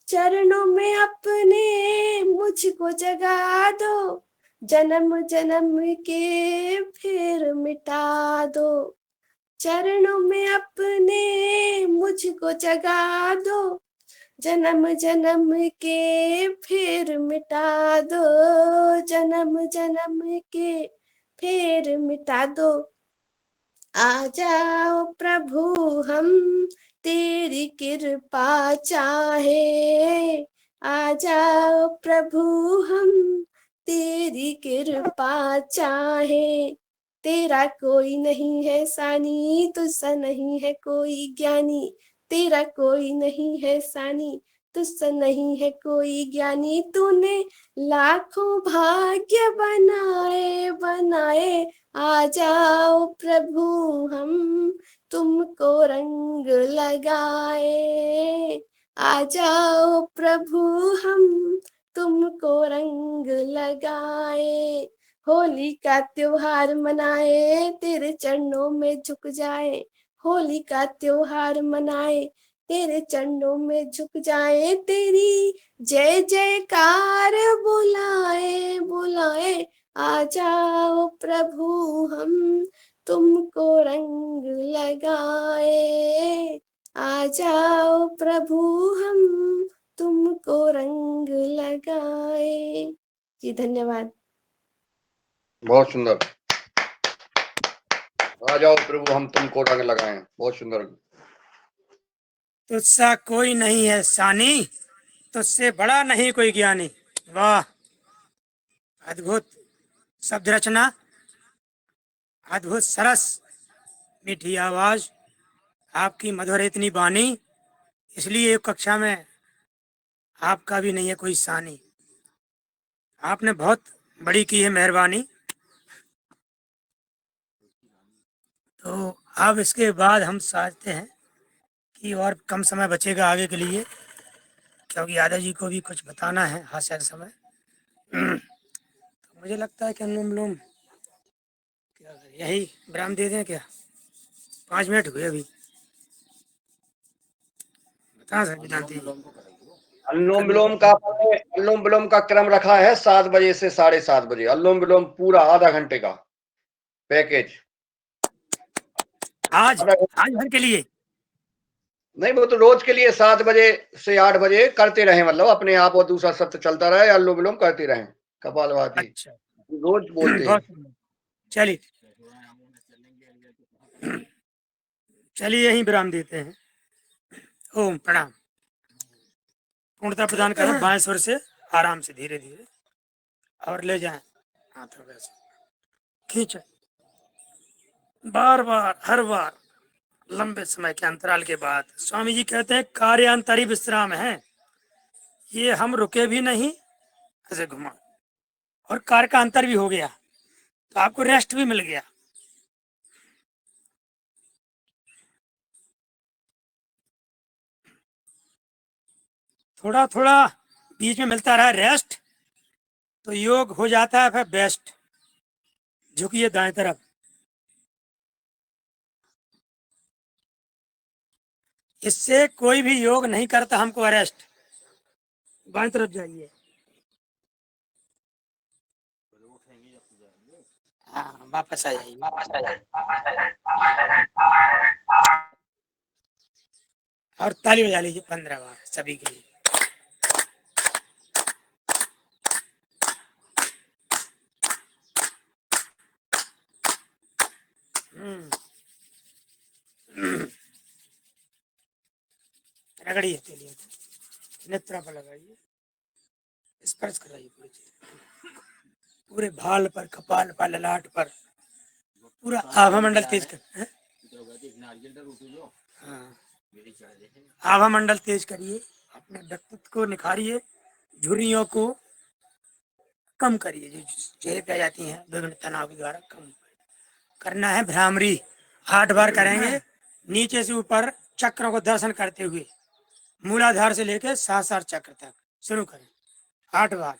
चरणों में अपने मुझको जगा दो, जन्म जन्म के फिर मिटा दो। चरणों में अपने मुझको जगा दो, जन्म जन्म के फिर मिटा दो। जन्म जन्म के फिर मिटा दो। आ जाओ प्रभु हम तेरी कृपा चाहे। आ जाओ प्रभु हम तेरी कृपा चाहे। तेरा कोई नहीं है सानी, तुझसा नहीं है कोई ज्ञानी। तेरा कोई नहीं है सानी, तुझसा नहीं है कोई ज्ञानी। तूने लाखों भाग्य बनाए बनाए, आ जाओ प्रभु हम तुमको रंग लगाए। आ जाओ प्रभु हम तुमको रंग लगाए। होली का त्योहार मनाए, तेरे चरणों में झुक जाए। होली का त्योहार मनाए, तेरे चरणों में झुक जाए, तेरी जय जयकार बुलाए बुलाए। आ जाओ प्रभु हम तुमको रंग लगाए, आ जाओ प्रभु हम तुमको रंग लगाए। जी धन्यवाद। बहुत सुंदर। आ जाओ प्रभु हम तुमको रंग लगाएं। बहुत सुंदर। तुझसा कोई नहीं है सानी, तुझसे बड़ा नहीं कोई ज्ञानी। वाह, अद्भुत शब्द रचना, अद्भुत सरस मीठी आवाज, आपकी मधुर इतनी बानी, इसलिए एक कक्षा में आपका भी नहीं है कोई सानी। आपने बहुत बड़ी की है मेहरबानी। तो अब इसके बाद हम चाहते हैं कि और कम समय बचेगा आगे के लिए, क्योंकि यादव जी को भी कुछ बताना है हास्य समय। तो मुझे लगता है कि अनुलोम विलोम क्या करें, यही विराम दे दें क्या? 5 मिनट हुए अभी। बता सर वेदांति जी। अनुलोम विलोम का अनुलोम विलोम का क्रम रखा है 7 बजे से 7:30 बजे। अनुलोम विलोम पूरा आधा घंटे का पैकेज। आज आधा घंटे। आज भर के लिए नहीं, वो तो रोज के लिए 7 बजे से 8 बजे करते रहे, मतलब अपने आप, और दूसरा सत्र चलता रहे, अनुलोम विलोम करते रहे। कपालभाति अच्छा। रोज बोलते हैं। बहुत सुंदर। चलिए चलिए यहीं विराम देते हैं। ओम प्रणाम। पूर्णता प्रदान करें बाएं स्वर से, आराम से धीरे धीरे, और ले जाएं हाथों को ऐसे खींचे, बार बार हर बार लंबे समय के अंतराल के बाद। स्वामी जी कहते हैं कार्यांतरी विश्राम है, ये हम रुके भी नहीं, ऐसे घुमा, और कार्य का अंतर भी हो गया, तो आपको रेस्ट भी मिल गया। थोड़ा थोड़ा बीच में मिलता रहा रेस्ट, तो योग हो जाता है फिर बेस्ट। झुकिए दाएं तरफ, इससे कोई भी योग नहीं करता हमको अरेस्ट। बाएं तरफ जाइए, हाँ वापस आ जाइए। और ताली बजा लीजिए 15 बार सभी के लिए। रगड़िए तेलिए, नेत्रा पर लगाइए, स्पर्श कराइए पूरी चीज, पूरे भाल पर, कपाल पर, ललाट पर, पूरा आभा मंडल तेज कर। हाँ, आभा मंडल तेज करिए, अपने व्यक्तित्व को निखारिए, झुर्रियों को कम करिए, जो चेहरे पे आ जाती हैं विभिन्न तनाव के द्वारा कम करना है। भ्रामरी 8 बार करेंगे, नीचे से ऊपर चक्रों को दर्शन करते हुए, मूलाधार से लेकर 7 चक्र तक शुरू करें 8 बार।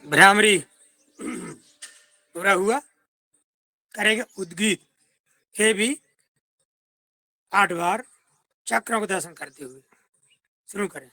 भ्रामरी पूरा हुआ। करेंगे उद्गीत, ये भी 8 बार चक्रों को दर्शन करते हुए शुरू करें।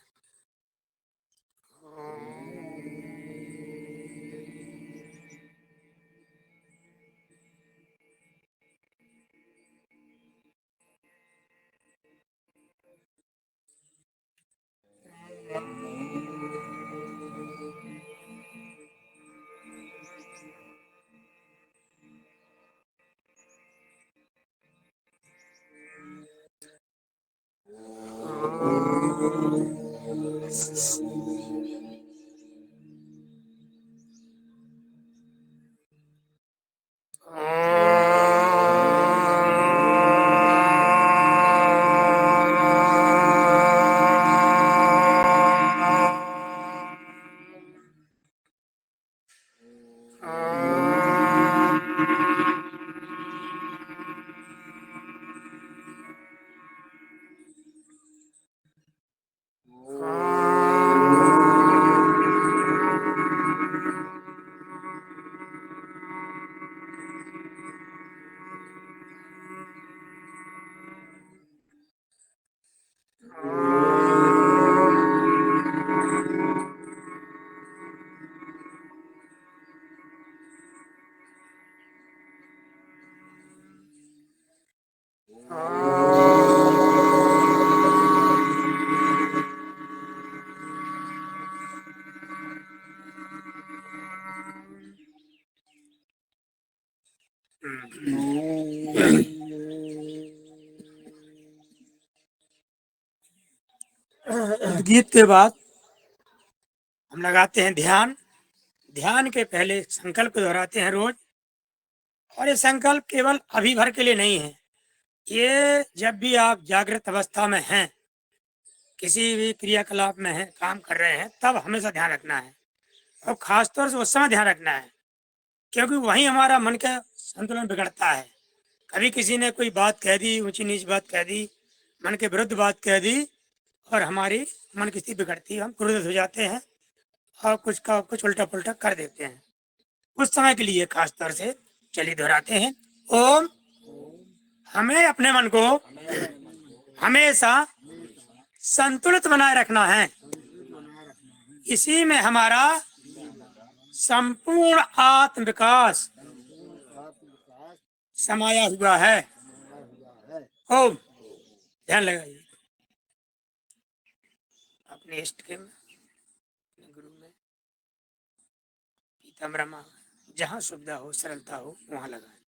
गीत के बाद हम लगाते हैं ध्यान। ध्यान के पहले संकल्प दोहराते हैं रोज, और ये संकल्प केवल अभी भर के लिए नहीं है। ये जब भी आप जागृत अवस्था में हैं, किसी भी क्रियाकलाप में हैं, काम कर रहे हैं, तब हमेशा ध्यान रखना है। और खासतौर से उस समय ध्यान रखना है, क्योंकि वहीं हमारा मन का संतुलन बिगड़ता है। कभी किसी ने कोई बात कह दी, ऊंची नीच बात कह दी, मन के विरुद्ध बात कह दी, और हमारी मन की स्थिति बिगड़ती है, हम क्रोधित हो जाते हैं और कुछ का कुछ उल्टा पुल्टा कर देते हैं। उस समय के लिए खास तौर से चलिए दोहराते हैं। ओम, हमें अपने मन को हमेशा संतुलित बनाए रखना है। इसी में हमारा संपूर्ण आत्म विकास समाया हुआ है। ओम, ध्यान लगाइए अपने इष्ट के में, अपने गुरु में, पीता ब्रह्मा, जहाँ सुविधा हो, सरलता हो, वहां लगाए।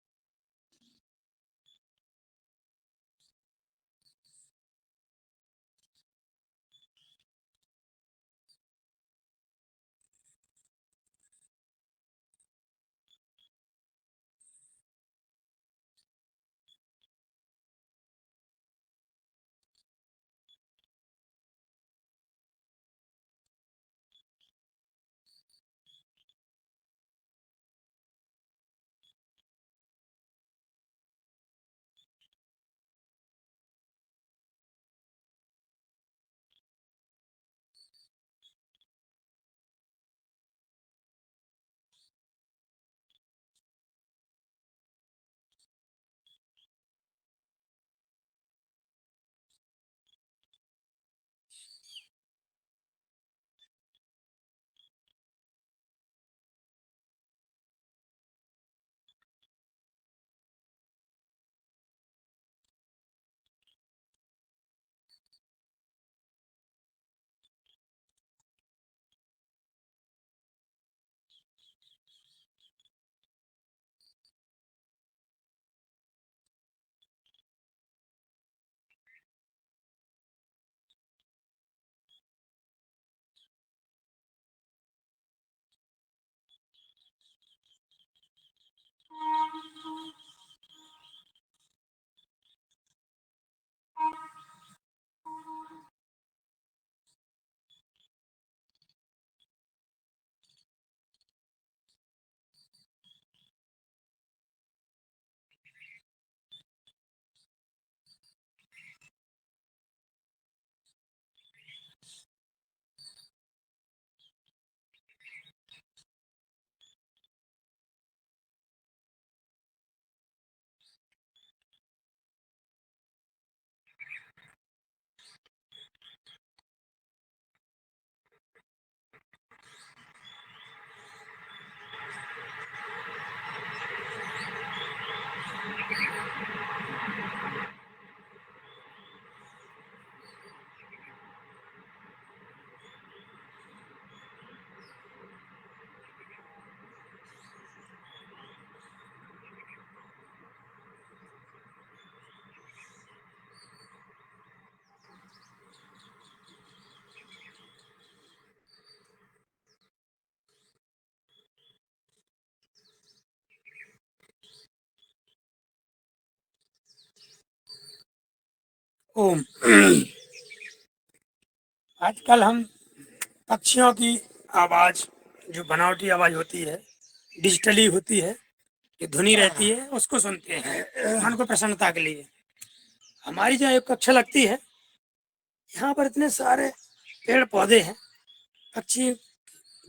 ओम। आजकल हम पक्षियों की आवाज, जो बनावटी आवाज होती है, डिजिटली होती है, जो धुनी रहती है, उसको सुनते हैं मन को प्रसन्नता के लिए। हमारी जहाँ एक कक्षा लगती है, यहाँ पर इतने सारे पेड़ पौधे हैं, पक्षी,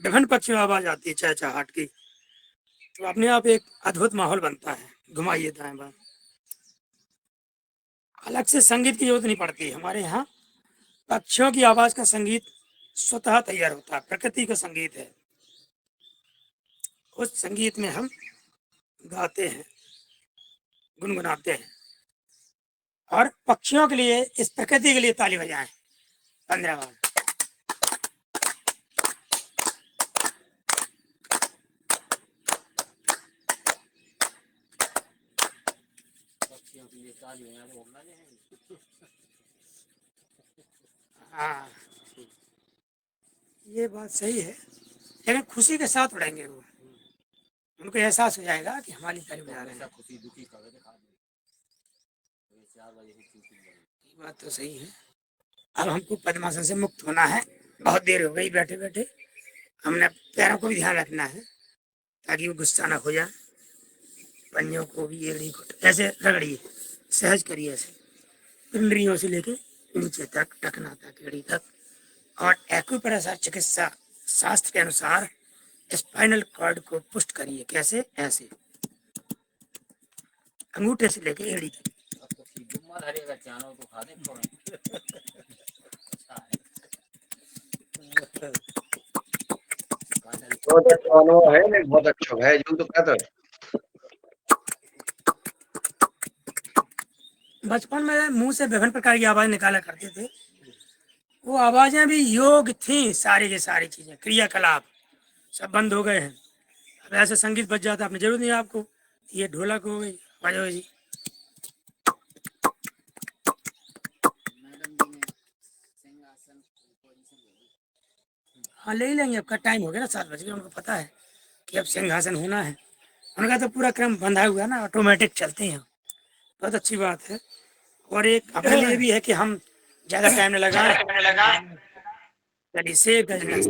विभिन्न पक्षियों की आवाज आती है चहचहाट की, तो अपने आप एक अद्भुत माहौल बनता है। घुमाइए दाएं बाएं। अलग से संगीत की जरूरत नहीं पड़ती हमारे यहाँ। पक्षियों की आवाज का संगीत स्वतः तैयार होता है, प्रकृति का संगीत है। उस संगीत में हम गाते हैं, गुनगुनाते हैं। और पक्षियों के लिए, इस प्रकृति के लिए ताली बजाएं 15 बार। हाँ, ये बात सही है, लेकिन खुशी के साथ उड़ेंगे वो। उनको एहसास हो जाएगा कि हमारी ताली बजा रहे हैं। ये बात तो सही है। अब हमको पद्मासन से मुक्त होना है। बहुत देर हो गई बैठे बैठे। हमने पैरों को भी ध्यान रखना है ताकि वो गुस्सा ना हो जाए। पंजों को भी एड़ी को ऐसे रगड़िए, सहज करिए ऐसे, पिंडरियों से लेके नीचे तक, टखना तक, एड़ी तक। और एक्यूप्रेशर चिकित्सा शास्त्र के अनुसार स्पाइनल कॉर्ड को पुष्ट करिए। कैसे? ऐसे, अंगूठे से लेके एड़ी तक। बहुत अच्छा अनुभव है, नहीं बहुत अच्छा है जो तो कहता है। बचपन में मुंह से विभिन्न प्रकार की आवाज निकाला करते थे। वो आवाजें भी योग थी, सारी की सारी चीजें, क्रियाकलाप सब बंद हो गए हैं। अब ऐसे संगीत बज जाता, अपनी जरूरत नहीं है आपको। ये ढोलक हो गई, बजाओ जी। हाँ, ले ही लेंगे। आपका टाइम हो गया ना, 7 बज गए। उनको पता है कि अब सिंहासन होना है। उनका तो पूरा क्रम बंधा हुआ है ना, ऑटोमेटिक चलते हैं। बहुत अच्छी बात है। और एक अपने लिए भी है कि हम ज्यादा टाइम न लगाएं। चलिए, से गजनी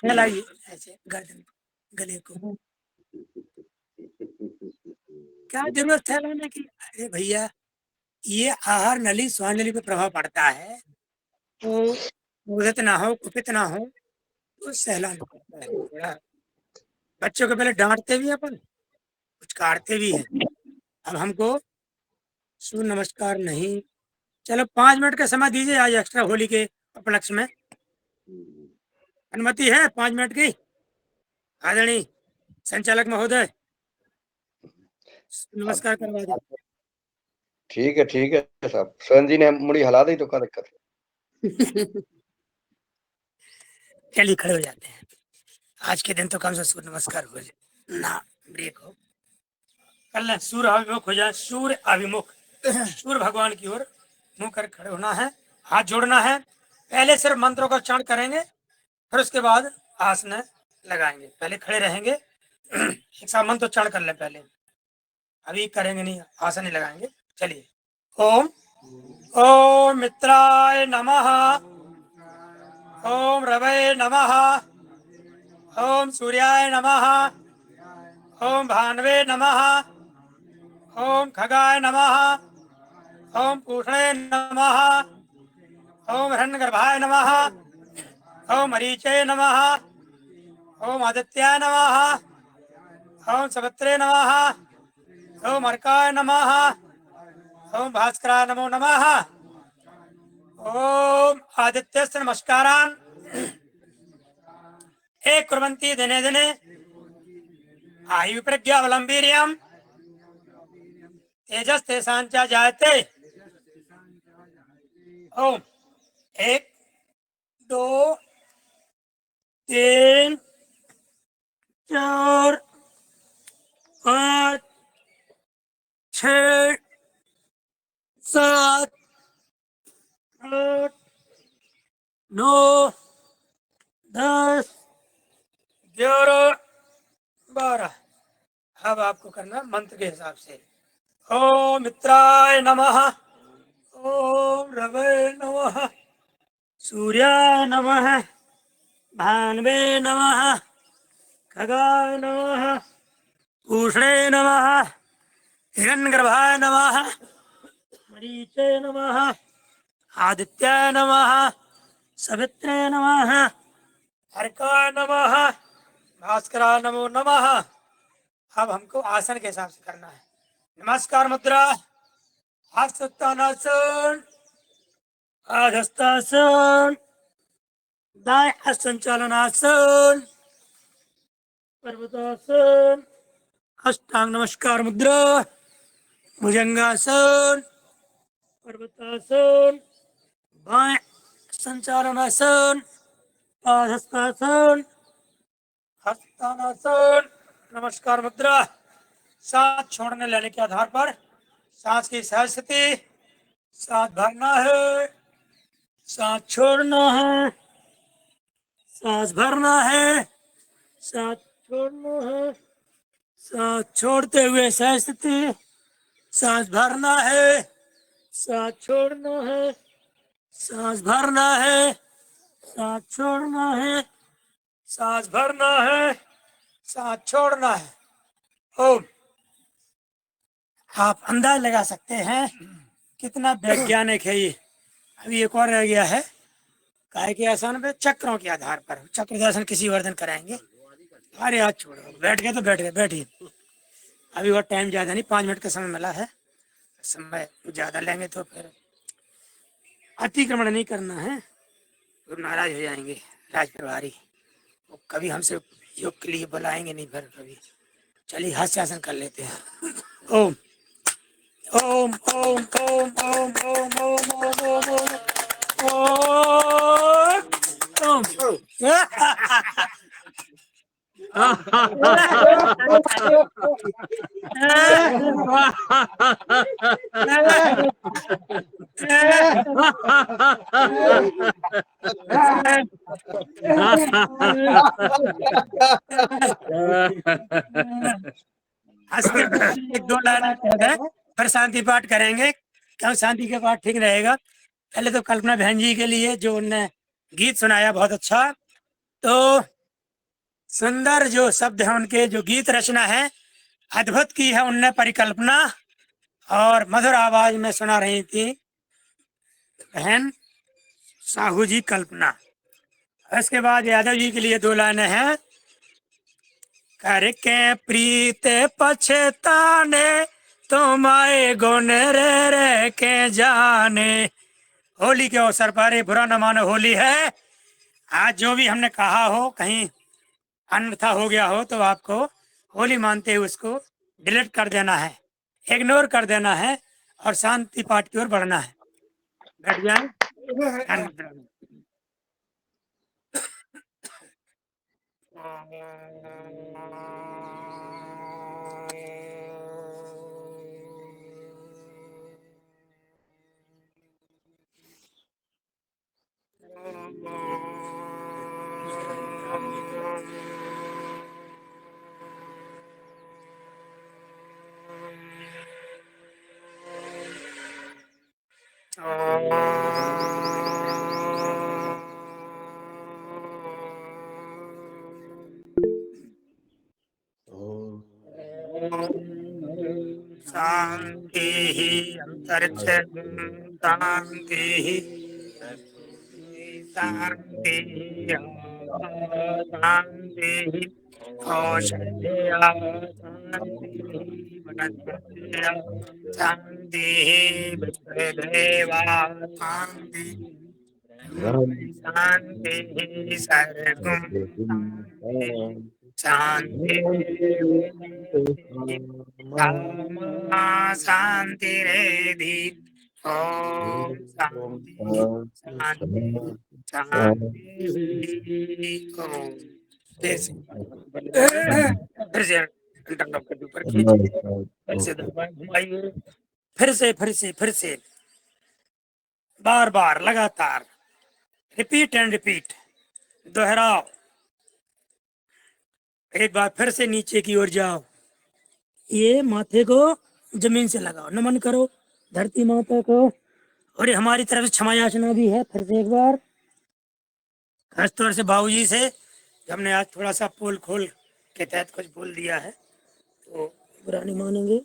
फैलाइए ऐसे गर्दन, गले को। क्या जरूरत फैलाने की? अरे भैया, ये आहार नली, श्वास नली पे प्रभाव पड़ता है, तो उदित ना हो, कुपित ना हो, तो सहलाना पड़ता है थोड़ा। बच्चों को पहले डांटते भी हैं अपन, कुछ काटते भी हैं। अब हमको सूर्य नमस्कार नहीं। चलो 5 मिनट का समय दीजिए आज एक्स्ट्रा, होली के उपलक्ष्य में। अनुमति है 5 मिनट की? आदरणीय संचालक महोदय, नमस्कार करवा दे। ठीक है साहब। स्वयं जी ने मुड़ी हिला दी तो क्या दिक्कत है? चलिए, खड़े हो जाते हैं। आज के दिन तो कम से सूर्य नमस्कार हो जाए ना, ब्रेक हो। कल सूर्य अभिमुख हो जाए, सूर्य अभिमुख, सूर्य भगवान की ओर मुंह कर खड़े होना है। हाथ जोड़ना है। पहले सिर्फ मंत्रों का उच्चारण करेंगे, फिर उसके बाद आसन लगाएंगे। पहले खड़े रहेंगे, एक साथ मंत्र उच्चारण कर ले पहले। अभी करेंगे नहीं, आसन ही लगाएंगे। चलिए। ओम ओम मित्राय नमः। ओम रवये नमः। ओम सूर्याय नमः। ओम भानवे नमः। ओम खगाय नमः। ओम पूषणे नमः। ओम हिरण्यगर्भाय नमः। ओम मरीचे नमः। ओम आदित्याय नमः। ओम सवित्रे नमः। ओम अर्काय नमः। ओम भास्कराय नमो नमः। ओम आदित्यस्य नमस्कारान् एक कुर्वन्ति दिने दिने आयु प्रज्ञा बलं वीर्यं तेजस्तेषां च जायते। ओम 1 2 3 4 5 6 7 8 9 10 11 12। अब आपको करना मंत्र के हिसाब से। ओम मित्राय नमः, ओम रवे नमः, सूर्याय नमः, भानवे नमः, खगाय नमः, पूषणे नमः, हिरण्यगर्भाय नमः, मरीचे नमः, आदित्याय नमः, सवित्रे नमः, अर्काय नमः, भास्कराय नमो नमः। अब हमको आसन के हिसाब से करना है। नमस्कार मुद्रा, हस्तोत्थानासन, आधस्तासन, दाएं संचालनासन, पर्वतासन, अष्टांग नमस्कार मुद्रा, भुजंगासन, पर्वतासन, बाएं संचालनासन, पादहस्तासन, हस्तानासन, नमस्कार मुद्रा। सांस छोड़ने लेने के आधार पर सांस की सहज स्थिति, सांस भरना है, सांस छोड़ना है, सांस भरना है, सांस छोड़ना है, सांस छोड़ते हुए सहज स्थिति, सांस भरना है, सांस छोड़ना है, सांस भरना है, सांस छोड़ना है, सांस भरना है, सांस छोड़ना है। ओम। आप अंदाज लगा सकते हैं कितना वैज्ञानिक है ये। अभी एक और रह गया है, काय के आसन पे चक्रों के आधार पर चक्रदासन किसी वर्धन कराएंगे। अरे हाथ छोड़ो, बैठ गए तो बैठ गए, बैठिए। अभी और टाइम ज्यादा नहीं, 5 मिनट का समय मिला है। समय ज्यादा लेंगे तो फिर अतिक्रमण नहीं करना है, तो नाराज हो जाएंगे राज प्रभारी। वो कभी हमसे योग के लिए बुलाएंगे नहीं फिर कभी। चलिए हास्यासन कर लेते हैं। ओम ओम ओम ओम ओम ओम ओम ओम ओम ओम एक दो लाइन फिर शांति पाठ करेंगे। क्यों शांति के पाठ ठीक रहेगा। पहले तो कल्पना बहन जी के लिए जो उनने गीत सुनाया बहुत अच्छा, तो सुंदर जो शब्द है उनके, जो गीत रचना है अद्भुत की है उनने परिकल्पना, और मधुर आवाज में सुना रही थी बहन साहू जी कल्पना। इसके बाद यादव जी के लिए 2 लाइनें हैं। करके प्रीत पछताने तुम आए गुण रे रे के जाने। होली के अवसर पर ये बुरा न मानो, होली है। आज जो भी हमने कहा हो कहीं अन्यथा हो गया हो तो आपको होली मानते हुए उसको डिलीट कर देना है, इग्नोर कर देना है और शांति पाठ की ओर बढ़ना है। बैठ जाए। शांति अंतरिक्ष शांति शांति शांति औषधया शांति वनस्पतयः शांति विश्वदेवा शांति शांति सर्वं शांति शांतिरेधि। ओम शांति शांति शांति ओम। फिर से फिर से अंडा के ऊपर खींचिए, फिर से दबाएं, घुमाइए, फिर से बार बार लगातार रिपीट एंड रिपीट दोहराओ। एक बार फिर से नीचे की ओर जाओ, ये माथे को जमीन से लगाओ, नमन करो धरती माता को। और ये हमारी तरफ से क्षमा याचना भी है। फिर से एक बार खास तौर से बाबूजी से, हमने आज थोड़ा सा पोल खोल के तहत कुछ बोल दिया है तो बुरा नहीं मानेंगे।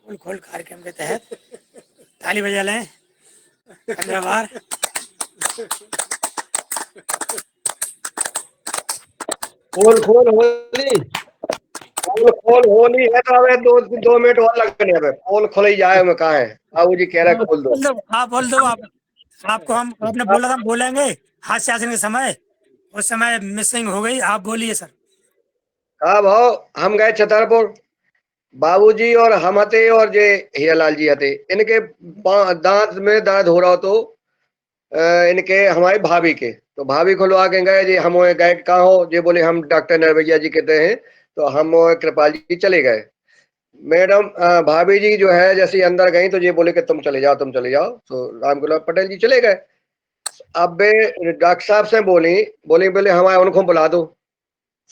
पोल खोल कार्यक्रम के तहत ताली बजा लें 15 बार। पोल खोल होली, पोल खोल होली है तो हमें 2 मिनट और लगने हैं। पोल खोल ही जाए में कहा है, बाबूजी कह रहे खोल दो। आप बोल दो। आपको हम आपने बोला था हम बोलेंगे हास्य आसन के समय, उस समय मिसिंग हो गई। आप बोलिए सर। हाँ भाव, हम गए छतरपुर, बाबूजी और हम हते और जे हीरालाल जी हते। इनके दांत में दर्द हो रहा तो इनके हमारी भाभी के, तो भाभी को लोग आके गए जी, हम गए कहाँ हो, जे बोले हम डॉक्टर नरवैया जी कहते हैं। तो हम कृपाल जी चले गए। मैडम भाभी जी जो है जैसे ही अंदर गई तो ये बोले कि तुम चले जाओ। तो रामगुलाब पटेल जी चले गए। अब डॉक्टर साहब से बोले हमारे उनको बुला दो।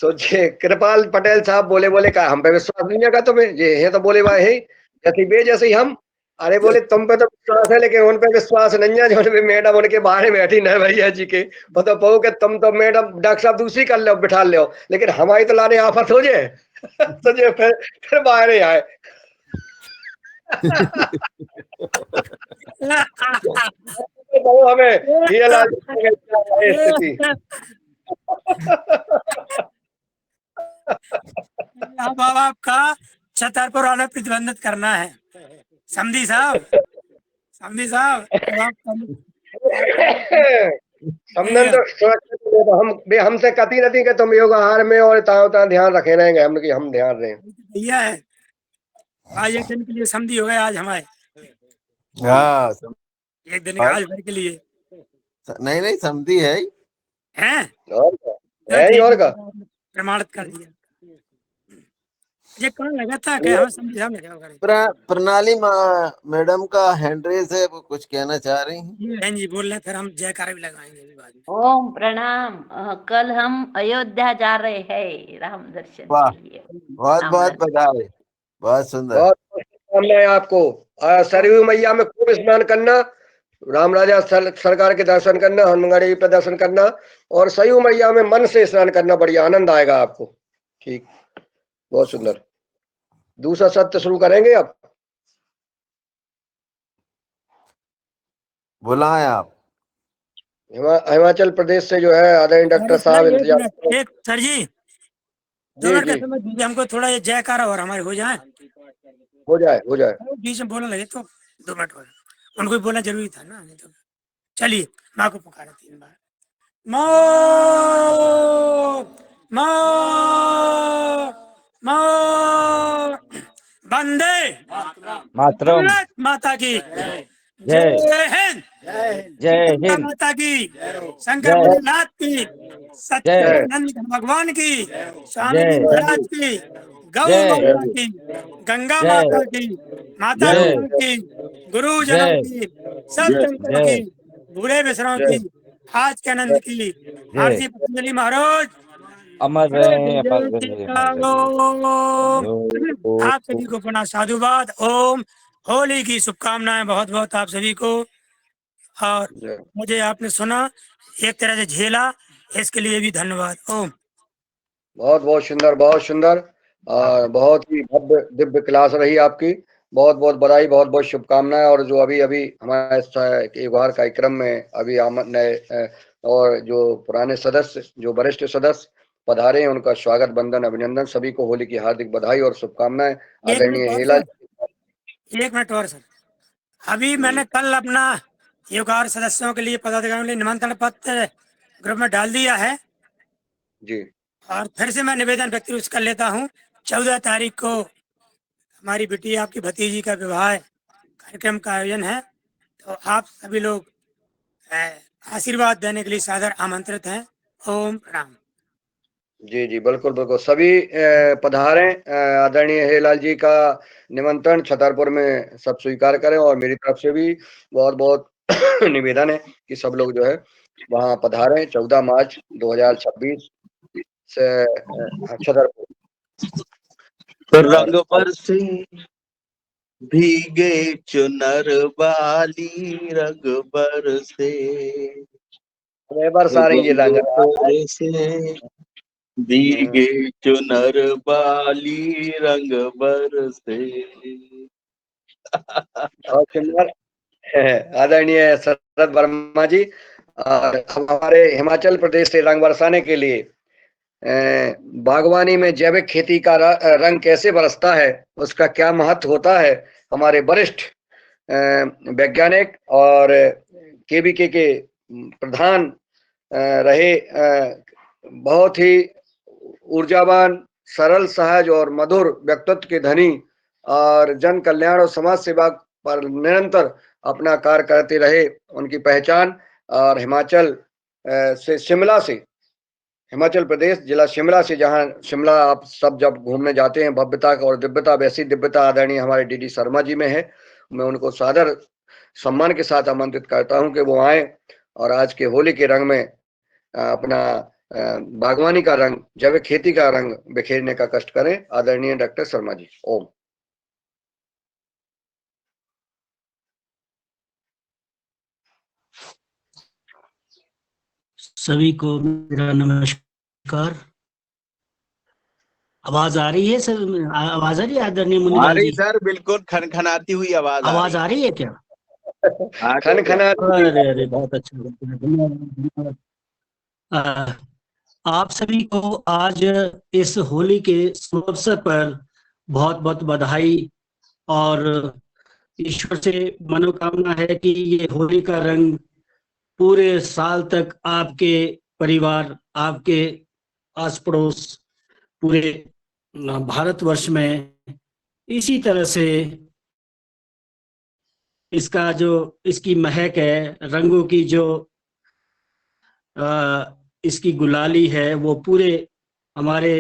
सोचिए कृपाल पटेल साहब बोले का हम पे विश्वास नहीं है का तुम्हें, ये है तो बोले भाई है जैसे ही हम। अरे बोले तुम पे तो विश्वास है लेकिन उन पे विश्वास नहीं है। जो मैडम उनके बाहर बैठी न भैया जी के बता पाओ कि तुम तो मैडम डॉक्टर साहब दूसरी कर लो बिठा लो, लेकिन हमारी तो लाने आफत हो जाए। तो जो फिर बाहर ही आए। तो हमें हीरालाल स्थिति। अब आपका छतरपुर वाला प्रतिबंधित करना है समधी साहब। अब आप समझन तो सुरक्षित हो तो हम हमसे कती रहती कि तुम योग आहार में और ता ध्यान रखे रहेंगे हम कि हम ध्यान रहे। भैया है आज एक दिन के लिए समधी हो गए आज हमारे। हाँ एक दिन का आज भर के लिए नहीं समझी है। हैं और क्या है ही और का प्रमाणित कर दिया। ये कौन लगा था कि हम समझी साहब ने क्या करें। प्रणाली मैडम का हैंड रेस है, वो कुछ कहना चाह रही हैं। हैं जी बोल रहे हैं, फिर हम जयकारा भी लगाएंगे अभी बाद में। ओम प्रणाम। कल हम अयोध्या जा रहे हैं राम दर्शन वाह, के लिए। बहुत राम बहुत दर्शन। बधाई, बहुत सुंदर। बहुत शुभकामनाएं आपको। सरयू मैया में खूब स्नान करना, राम राजा सरकार के दर्शन करना, हनुमान जी पे दर्शन करना और सरयू मैया में मन से स्नान करना, बढ़िया आनंद आएगा आपको। ठीक, बहुत सुंदर। दूसरा सत्र शुरू करेंगे अब। बुलाएं आप। हिमाचल प्रदेश से जो है आदरणीय डॉक्टर साहब इंतजार। एक सर जी 2 जी मिनट का जी समय दीजिए हमको, थोड़ा ये जयकारा और हमारे हो जाए। हो जाए। बीच में बोलने लगे तो 2 मिनट और उनको भी बोलना जरूरी था ना, नहीं तो। चलिए माँ को पुकारा 3 बार। माँ माँ माँ वंदे मातरम। भारत माता की जय जय हिंद। जय गंगा हिंद। माता की, शंकर जय भोलेनाथ की, जय सच्चिदानंद भगवान की, स्वामी जी जय महाराज की, गौ जय माता की, गंगा जय माता की, माता जय पिता की, गुरुजनों जय की, सब संतों की, जय बूढ़े विश्राम की, आज के आनंद की, जय आरती पतंजलि महाराज अमर जय रहे, जय अमर रहे, अमर सीताराम। रहे। आप सभी को पुनः साधुवाद। ओम। होली की शुभकामनाएं बहुत बहुत आप सभी को। और मुझे आपने सुना, एक तरह से झेला, इसके लिए भी धन्यवाद। ओम। बहुत बहुत सुंदर, बहुत सुंदर और बहुत ही भव्य दिव्य क्लास रही आपकी। बहुत बहुत बधाई, बहुत बहुत शुभकामनाएं। और जो अभी अभी हमारे एक बार कार्यक्रम में अभी आमंत्रण नए और जो पुराने सदस्य, जो वरिष्ठ सदस्य पधारे हैं, उनका स्वागत, वंदन, अभिनंदन। सभी को होली की हार्दिक बधाई और शुभकामनाएं। आदरणीय हेला। एक मिनट और सर, अभी मैंने कल अपना योगार सदस्यों के लिए, पदाधिकारियों के लिए निमंत्रण पत्र ग्रुप में डाल दिया है जी और फिर से मैं निवेदन व्यक्ति रूप से कर लेता हूँ। 14 तारीख को हमारी बेटी आपकी भतीजी का विवाह कार्यक्रम का आयोजन है, तो आप सभी लोग आशीर्वाद देने के लिए सादर आमंत्रित हैं। ओम प्रणाम। जी जी, बिल्कुल बिल्कुल, सभी पधारें। आदरणीय हेलाल जी का निमंत्रण छतरपुर में सब स्वीकार करें, और मेरी तरफ से भी बहुत बहुत निवेदन है कि सब लोग जो है वहाँ पधारें 14 मार्च 2026 से छतरपुर। रंग बरसे भीगे चुनर वाली, रंग बरसे बरसा रही है रंग बरसे भीगे चुनर वाली, रंग बरसे। और शिमला आदरणीय शरद वर्मा जी, और अब हमारे हिमाचल प्रदेश से रंग बरसाने के लिए बागवानी में जैविक खेती का रंग कैसे बरसता है, उसका क्या महत्व होता है, हमारे वरिष्ठ वैज्ञानिक और केवीके के प्रधान रहे, बहुत ही ऊर्जावान, सरल, सहज और मधुर व्यक्तित्व के धनी, और जन कल्याण और समाज सेवा पर निरंतर अपना कार्य करते रहे। उनकी पहचान और हिमाचल से शिमला से, हिमाचल प्रदेश जिला शिमला से, जहां शिमला आप सब जब घूमने जाते हैं, भव्यता और दिव्यता, वैसी दिव्यता आदरणीय हमारे डीडी शर्मा जी में है। मैं उनको सादर सम्मान के साथ आमंत्रित करता हूं कि वो आए और आज के होली के रंग में अपना बागवानी का रंग, जैविक खेती का रंग बिखेरने का कष्ट करें। आदरणीय डॉक्टर शर्मा जी। ओम। सभी को मेरा नमस्कार। आवाज आ रही है सर? आवाज आ रही है आदरणीय मुनिलाल जी? सर बिल्कुल खनखनाती हुई आवाज आ रही है क्या? खन खना। अरे बहुत अच्छा, धन्यवाद। आप सभी को आज इस होली के शुभ अवसर पर बहुत बहुत बधाई, और ईश्वर से मनोकामना है कि ये होली का रंग पूरे साल तक आपके परिवार, आपके आस पड़ोस, पूरे भारतवर्ष में इसी तरह से इसका जो इसकी महक है, रंगों की जो इसकी गुलाली है, वो पूरे हमारे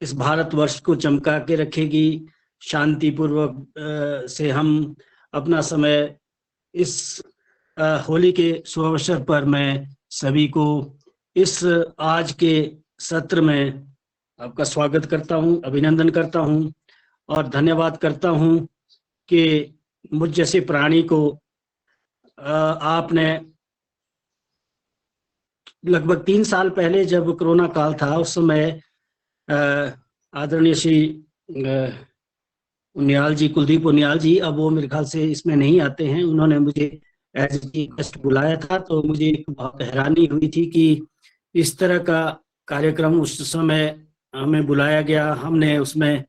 इस भारतवर्ष को चमका के रखेगी। शांतिपूर्वक से हम अपना समय इस होली के शुभ अवसर पर मैं सभी को इस आज के सत्र में आपका स्वागत करता हूं, अभिनंदन करता हूं और धन्यवाद करता हूं कि मुझ जैसे प्राणी को आपने लगभग 3 साल पहले जब कोरोना काल था, उस समय आदरणीय श्री उनियाल जी, कुलदीप उनियाल जी, अब वो मेरे ख्याल से इसमें नहीं आते हैं, उन्होंने मुझे एज ए गेस्ट बुलाया था। तो मुझे बहुत हैरानी हुई थी कि इस तरह का कार्यक्रम उस समय हमें बुलाया गया, हमने उसमें